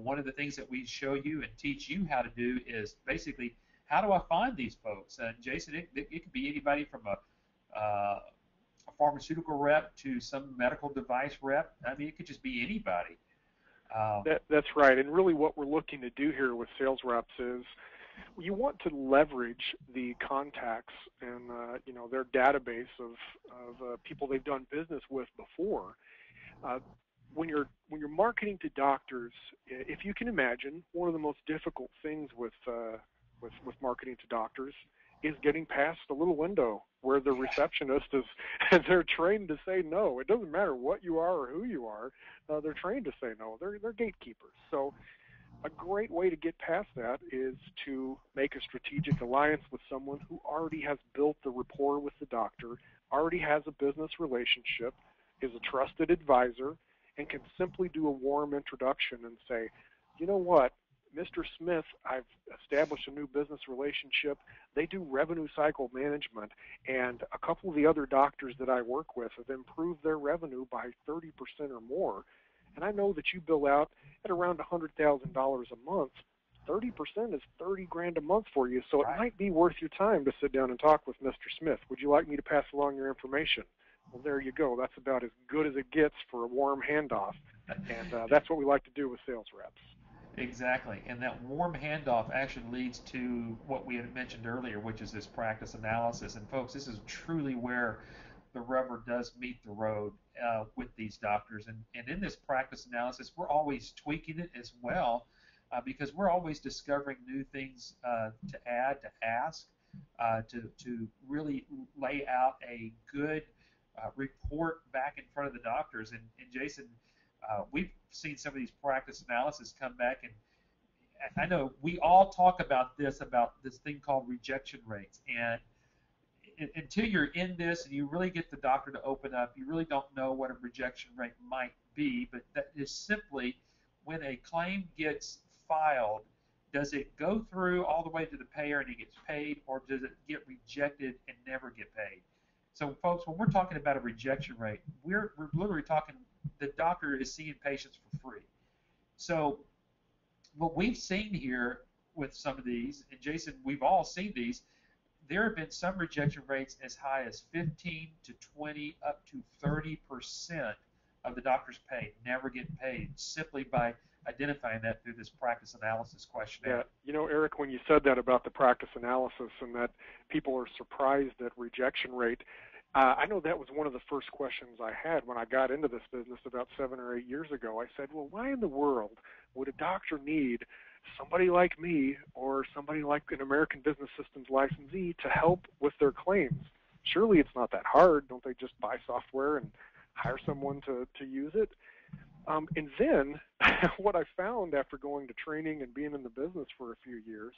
One of the things that we show you and teach you how to do is basically, how do I find these folks? Jason, it could be anybody from a pharmaceutical rep to some medical device rep. I mean, it could just be anybody. That's right, and really what we're looking to do here with sales reps is you want to leverage the contacts and their database of people they've done business with before. When you're marketing to doctors, if you can imagine, one of the most difficult things with marketing to doctors is getting past the little window where the receptionist is, and they're trained to say no. It doesn't matter what you are or who you are. They're trained to say no. They're gatekeepers. So a great way to get past that is to make a strategic alliance with someone who already has built the rapport with the doctor, already has a business relationship, is a trusted advisor, and can simply do a warm introduction and say, you know what, Mr. Smith, I've established a new business relationship. They do revenue cycle management, and a couple of the other doctors that I work with have improved their revenue by 30% or more. And I know that you bill out at around $100,000 a month. 30% is $30,000 a month for you, so it might be worth your time to sit down and talk with Mr. Smith. Would you like me to pass along your information? Well, there you go. That's about as good as it gets for a warm handoff, and that's what we like to do with sales reps. Exactly, and that warm handoff actually leads to what we had mentioned earlier, which is this practice analysis. And folks, this is truly where the rubber does meet the road with these doctors. And in this practice analysis, we're always tweaking it as well because we're always discovering new things to add, to ask, to really lay out a good report back in front of the doctors. And Jason, we've seen some of these practice analysis come back, and I know we all talk about this thing called rejection rates, and until you're in this and you really get the doctor to open up, you really don't know what a rejection rate might be, but that is simply when a claim gets filed, does it go through all the way to the payer and it gets paid, or does it get rejected and never get paid? So, folks, when we're talking about a rejection rate, we're literally talking the doctor is seeing patients for free. So what we've seen here with some of these, and Jason, we've all seen these, there have been some rejection rates as high as 15 to 20 up to 30% of the doctors paid never get paid simply by identifying that through this practice analysis questionnaire. Yeah, you know, Eric, when you said that about the practice analysis and that people are surprised at rejection rate, I know that was one of the first questions I had when I got into this business about 7 or 8 years ago. I said, well, why in the world would a doctor need somebody like me or somebody like an American Business Systems licensee to help with their claims? Surely it's not that hard. Don't they just buy software and hire someone to use it? And then what I found after going to training and being in the business for a few years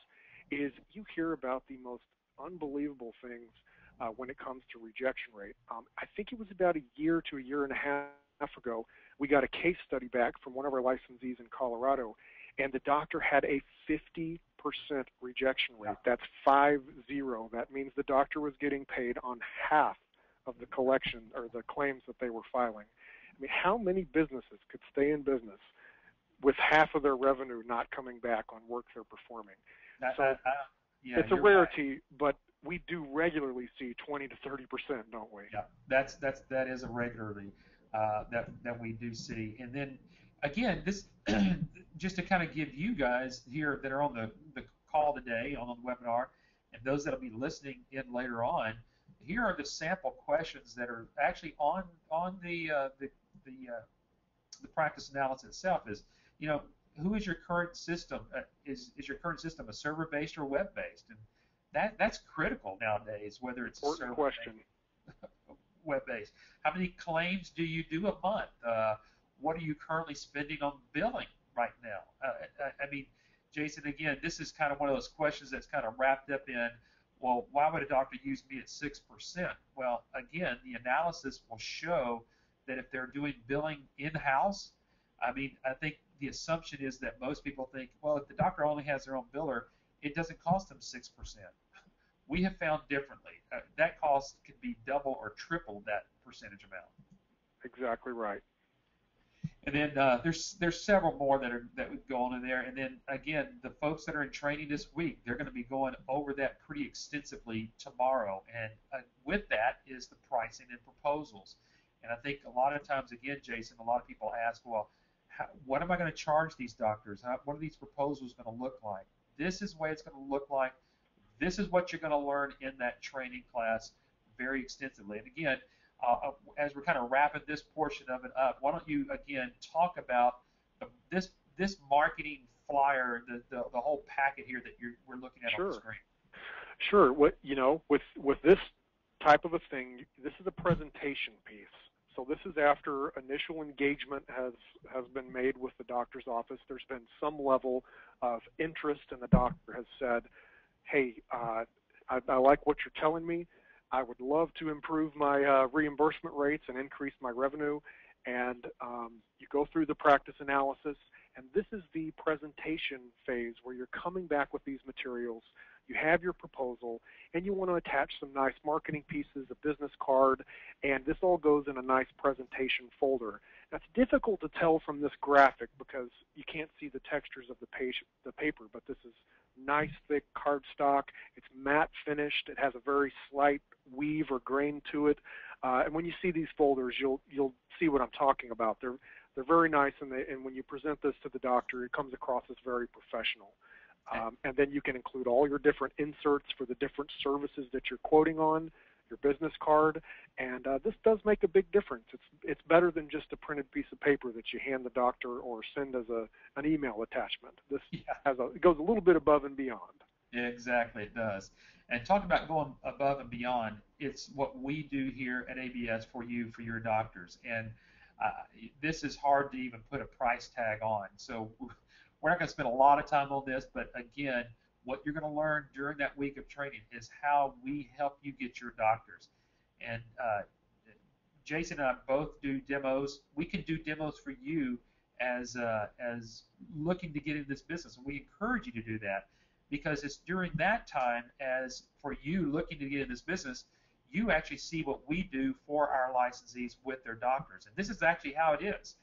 is you hear about the most unbelievable things when it comes to rejection rate. I think it was about a year to a year and a half ago, we got a case study back from one of our licensees in Colorado, and the doctor had a 50% rejection rate. That's 50. That means the doctor was getting paid on half of the collection or the claims that they were filing. I mean, how many businesses could stay in business with half of their revenue not coming back on work they're performing? So it's a rarity, right. But we do regularly see 20 to 30%, don't we? Yeah, that is a regularly that we do see. And then again, this just to kind of give you guys here that are on the call today, on the webinar, and those that'll be listening in later on, here are the sample questions that are actually on the practice analysis itself. Is, you know, who is your current system? Is your current system a server-based or web-based? And that's critical nowadays, whether it's a server question. Web-based. How many claims do you do a month? What are you currently spending on billing right now? I mean, Jason, again, this is kind of one of those questions that's kind of wrapped up in, well, why would a doctor use me at 6%? Well, again, the analysis will show that if they're doing billing in-house, I mean, I think the assumption is that most people think, well, if the doctor only has their own biller, it doesn't cost them 6%. We have found differently. That cost could be double or triple that percentage amount. Exactly right. And then there's several more that would go on in there. And then again, the folks that are in training this week, they're going to be going over that pretty extensively tomorrow. And with that is the pricing and proposals. And I think a lot of times, again, Jason, a lot of people ask, well, what am I going to charge these doctors? What are these proposals going to look like? This is the way it's going to look like. This is what you're going to learn in that training class very extensively. And again, as we're kind of wrapping this portion of it up, why don't you again talk about this marketing flyer, the whole packet here that we're looking at on the screen? Sure. What, you know, with this type of a thing, this is a presentation piece. So this is after initial engagement has been made with the doctor's office. There's been some level of interest, and the doctor has said, hey, I like what you're telling me. I would love to improve my reimbursement rates and increase my revenue. And you go through the practice analysis, and this is the presentation phase where you're coming back with these materials. You have your proposal, and you want to attach some nice marketing pieces, a business card, and this all goes in a nice presentation folder. That's difficult to tell from this graphic because you can't see the textures of the paper, but this is nice, thick cardstock. It's matte finished. It has a very slight weave or grain to it. And when you see these folders, you'll see what I'm talking about. They're very nice, and when you present this to the doctor, it comes across as very professional. And then you can include all your different inserts for the different services that you're quoting on, your business card, and this does make a big difference. It's better than just a printed piece of paper that you hand the doctor or send as an email attachment. This it goes a little bit above and beyond. Yeah, exactly, it does. And talking about going above and beyond, it's what we do here at ABS for you, for your doctors. And this is hard to even put a price tag on. So we're not going to spend a lot of time on this, but again, what you're going to learn during that week of training is how we help you get your doctors. And Jason and I both do demos. We can do demos for you as looking to get into this business, and we encourage you to do that, because it's during that time, as for you looking to get in this business, you actually see what we do for our licensees with their doctors. And this is actually how it is.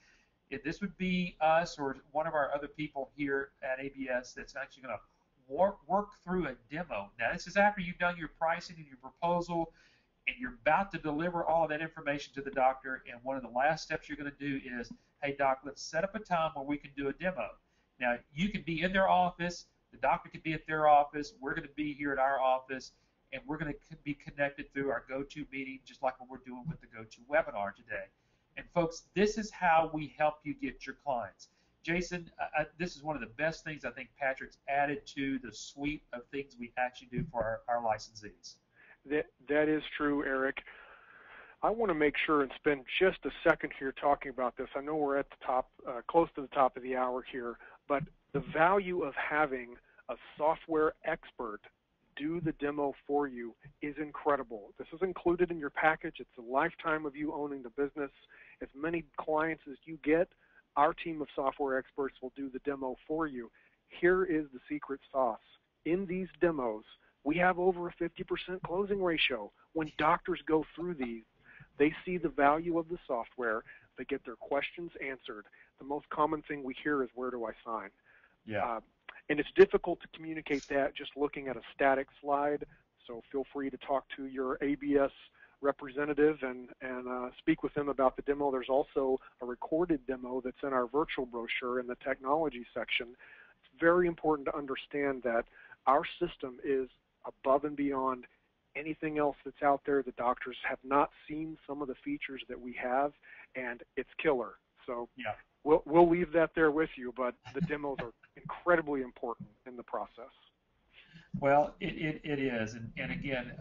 If this would be us or one of our other people here at ABS that's actually going to work through a demo. Now, this is after you've done your pricing and your proposal, and you're about to deliver all of that information to the doctor, and one of the last steps you're going to do is, hey, doc, let's set up a time where we can do a demo. Now, you can be in their office, the doctor could be at their office, we're going to be here at our office, and we're going to be connected through our go-to meeting, just like what we're doing with the go-to webinar today. And folks, this is how we help you get your clients. Jason, this is one of the best things I think Patrick's added to the suite of things we actually do for our licensees. That is true, Eric. I want to make sure and spend just a second here talking about this. I know we're at the top, close to the top of the hour here, but the value of having a software expert do the demo for you is incredible. This is included in your package. It's a lifetime of you owning the business. As many clients as you get, our team of software experts will do the demo for you. Here is the secret sauce. In these demos, we have over a 50% closing ratio. When doctors go through these, they see the value of the software. They get their questions answered. The most common thing we hear is, where do I sign? Yeah. And it's difficult to communicate that just looking at a static slide, so feel free to talk to your ABS representative and speak with them about the demo. There's also a recorded demo that's in our virtual brochure in the technology section. It's very important to understand that our system is above and beyond anything else that's out there. The doctors have not seen some of the features that we have, and it's killer. So yeah, we'll leave that there with you, but the demos are incredibly important in the process. Well, it is, and again,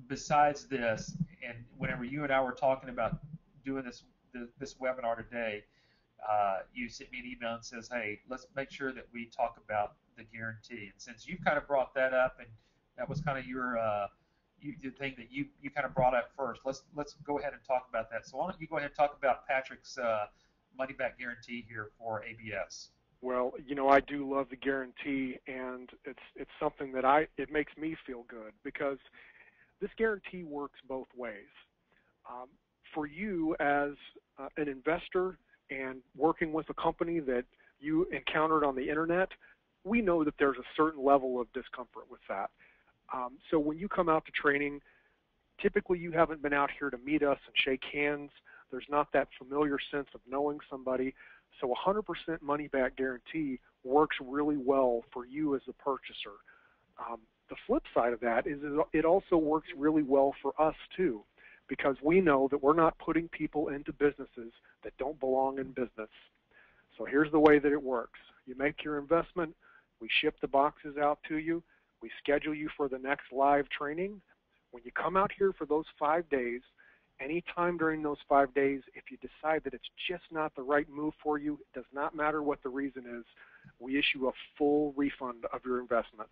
besides this, and whenever you and I were talking about doing this webinar today, you sent me an email and says, hey, let's make sure that we talk about the guarantee. And since you kind of brought that up, and that was kind of your the thing that you kind of brought up first, let's go ahead and talk about that. So why don't you go ahead and talk about Patrick's money back guarantee here for ABS? Well, you know, I do love the guarantee, and it's something that it makes me feel good, because this guarantee works both ways. For you as an investor and working with a company that you encountered on the internet, we know that there's a certain level of discomfort with that. So when you come out to training, typically you haven't been out here to meet us and shake hands. There's not that familiar sense of knowing somebody. So 100% money back guarantee works really well for you as a purchaser. The flip side of that is it also works really well for us too, because we know that we're not putting people into businesses that don't belong in business. So here's the way that it works. You make your investment, we ship the boxes out to you, we schedule you for the next live training. When you come out here for those 5 days, anytime during those 5 days, if you decide that it's just not the right move for you, it does not matter what the reason is, we issue a full refund of your investment.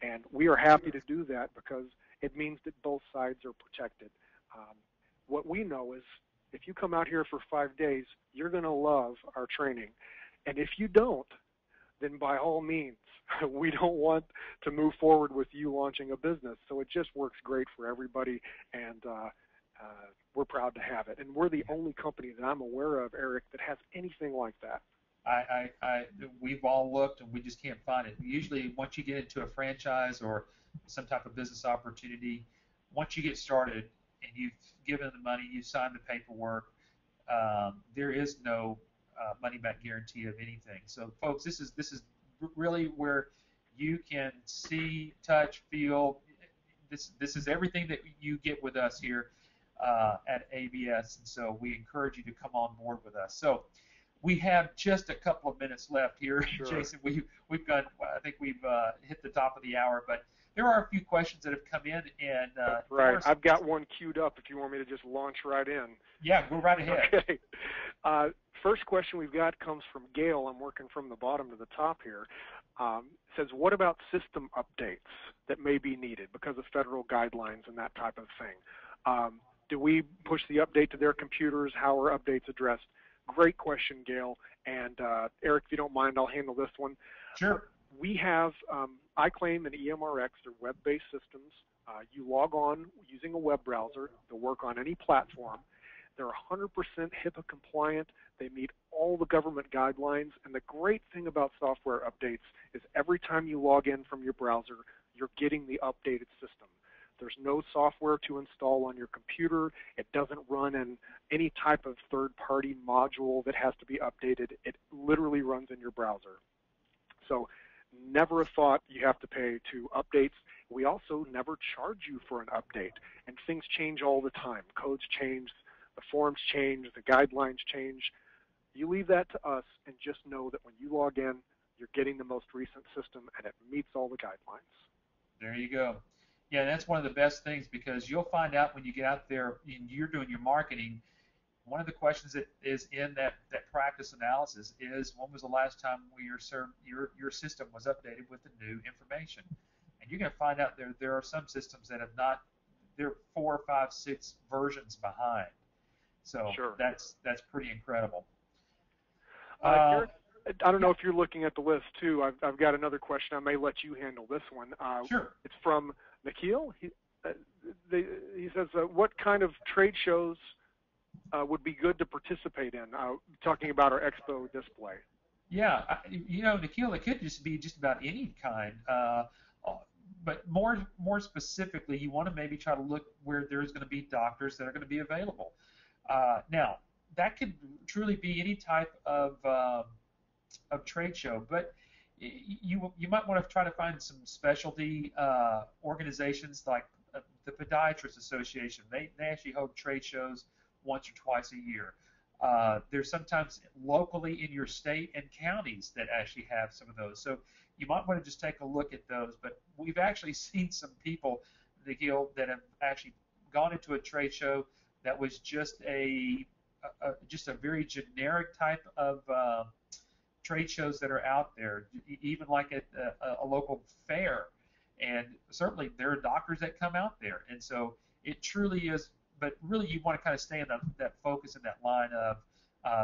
And we are happy to do that because it means that both sides are protected. What we know is if you come out here for 5 days, you're going to love our training. And if you don't, then by all means, we don't want to move forward with you launching a business. So it just works great for everybody, and we're proud to have it. And we're the only company that I'm aware of, Eric, that has anything like that. We've all looked, and we just can't find it. Usually, once you get into a franchise or some type of business opportunity, once you get started and you've given the money, you signed the paperwork, there is no money-back guarantee of anything. So, folks, this is really where you can see, touch, feel. This is everything that you get with us here at ABS, and so we encourage you to come on board with us. So we have just a couple of minutes left here, sure. Jason. We've got, I think we've hit the top of the hour, but there are a few questions that have come in, and right. I've got one queued up if you want me to just launch right in. Yeah, go right ahead. Okay. First question we've got comes from Gail. I'm working from the bottom to the top here. Says, what about system updates that may be needed because of federal guidelines and that type of thing? Do we push the update to their computers? How are updates addressed? Great question, Gail. And Eric, if you don't mind, I'll handle this one. Sure. We have iClaim and EMRX. They're web-based systems. You log on using a web browser. They'll work on any platform. They're 100% HIPAA compliant. They meet all the government guidelines. And the great thing about software updates is every time you log in from your browser, you're getting the updated system. There's no software to install on your computer. It doesn't run in any type of third-party module that has to be updated. It literally runs in your browser. So never a thought you have to pay to updates. We also never charge you for an update. And things change all the time. Codes change, the forms change, the guidelines change. You leave that to us and just know that when you log in, you're getting the most recent system and it meets all the guidelines. There you go. Yeah, that's one of the best things, because you'll find out when you get out there and you're doing your marketing, one of the questions that is in that practice analysis is, when was the last time your system was updated with the new information? And you're going to find out there are some systems that have not, they're 4, 5, 6 versions behind. So sure. That's pretty incredible. Eric, I don't know if you're looking at the list too. I've got another question. I may let you handle this one. Sure. It's from Nikhil. He says, what kind of trade shows would be good to participate in? Talking about our expo display. Yeah, Nikhil, it could just be just about any kind. But more specifically, you want to maybe try to look where there's going to be doctors that are going to be available. Now, that could truly be any type of trade show, but you might want to try to find some specialty organizations like the Podiatrist Association. They actually hold trade shows once or twice a year. There's sometimes locally in your state and counties that actually have some of those. So you might want to just take a look at those. But we've actually seen some people, Nikhil, that have actually gone into a trade show that was just a very generic type of trade shows that are out there, even like at a local fair. And certainly there are doctors that come out there. And so it truly is, but really you want to kind of stay in that focus in that line of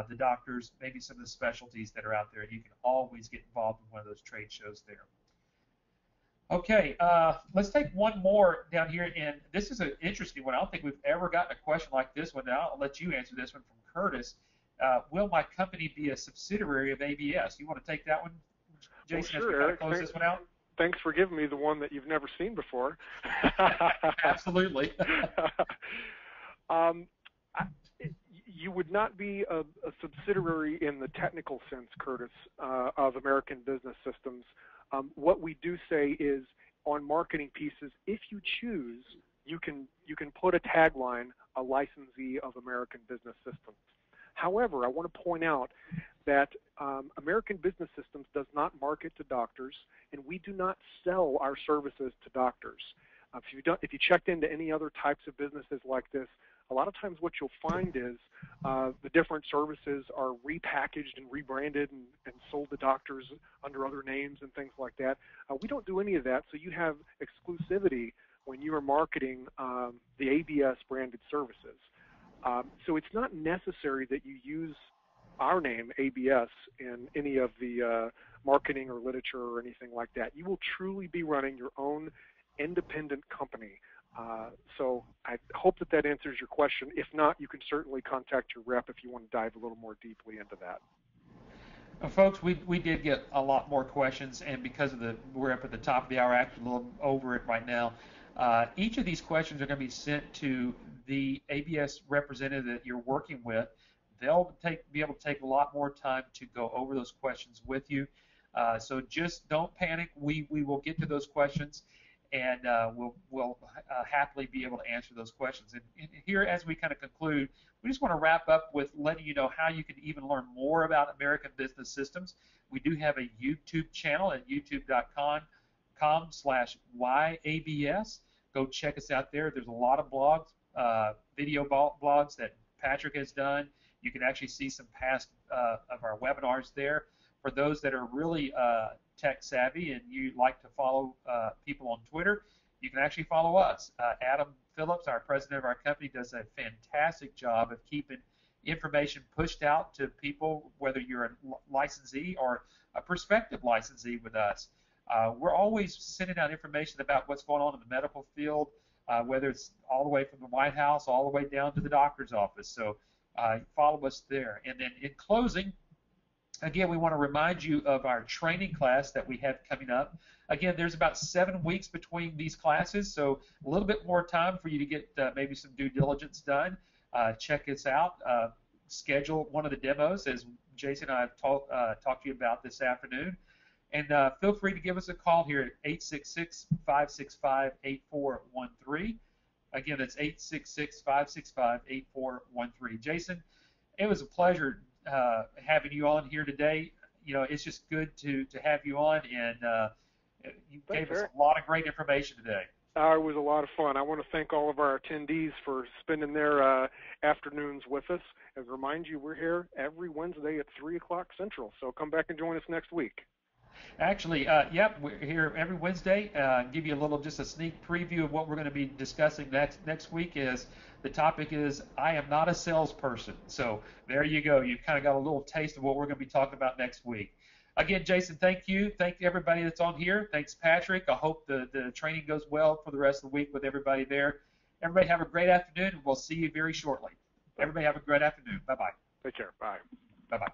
the doctors, maybe some of the specialties that are out there, and you can always get involved in one of those trade shows there. Okay, let's take one more down here, and this is an interesting one. I don't think we've ever gotten a question like this one. Now I'll let you answer this one from Curtis. Will my company be a subsidiary of ABS? You want to take that one, Jason, well, sure, as we kind of close this one out? Thanks for giving me the one that you've never seen before. Absolutely. You would not be a subsidiary in the technical sense, Curtis, of American Business Systems. What we do say is, on marketing pieces, if you choose, you can put a tagline, a licensee of American Business Systems. However, I want to point out that American Business Systems does not market to doctors, and we do not sell our services to doctors. If you checked into any other types of businesses like this, a lot of times what you'll find is the different services are repackaged and rebranded and sold to doctors under other names and things like that. We don't do any of that, so you have exclusivity when you are marketing the ABS branded services. So it's not necessary that you use our name, ABS, in any of the marketing or literature or anything like that. You will truly be running your own independent company. So I hope that answers your question. If not, you can certainly contact your rep if you want to dive a little more deeply into that. Folks, we did get a lot more questions, and because of we're up at the top of the hour, actually a little over it right now. Each of these questions are going to be sent to the ABS representative that you're working with. They'll be able to take a lot more time to go over those questions with you. So just don't panic. We will get to those questions, and we'll happily be able to answer those questions. And here, as we kind of conclude, we just want to wrap up with letting you know how you can even learn more about American Business Systems. We do have a YouTube channel at youtube.com/YABS. Go check us out there. There's a lot of blogs, video blogs that Patrick has done. You can actually see some past of our webinars there. For those that are really tech savvy and you like to follow people on Twitter, you can actually follow us. Adam Phillips, our president of our company, does a fantastic job of keeping information pushed out to people, whether you're a licensee or a prospective licensee with us. We're always sending out information about what's going on in the medical field, whether it's all the way from the White House all the way down to the doctor's office. So follow us there. And then in closing, again, we want to remind you of our training class that we have coming up. Again, there's about 7 weeks between these classes, so a little bit more time for you to get maybe some due diligence done. Check us out. Schedule one of the demos, as Jason and I have talked to you about this afternoon. And feel free to give us a call here at 866-565-8413. Again, that's 866-565-8413. Jason, it was a pleasure having you on here today. You know, it's just good to have you on, and you gave us a lot of great information today. It was a lot of fun. I want to thank all of our attendees for spending their afternoons with us. And remind you, we're here every Wednesday at 3 o'clock Central, so come back and join us next week. Actually, yep, we're here every Wednesday. Give you just a sneak preview of what we're going to be discussing next week. The topic is I am not a salesperson. So there you go. You've kind of got a little taste of what we're going to be talking about next week. Again, Jason, thank you. Thank everybody that's on here. Thanks, Patrick. I hope the training goes well for the rest of the week with everybody there. Everybody have a great afternoon, and we'll see you very shortly. Everybody have a great afternoon. Bye-bye. Take care. Bye. Bye-bye.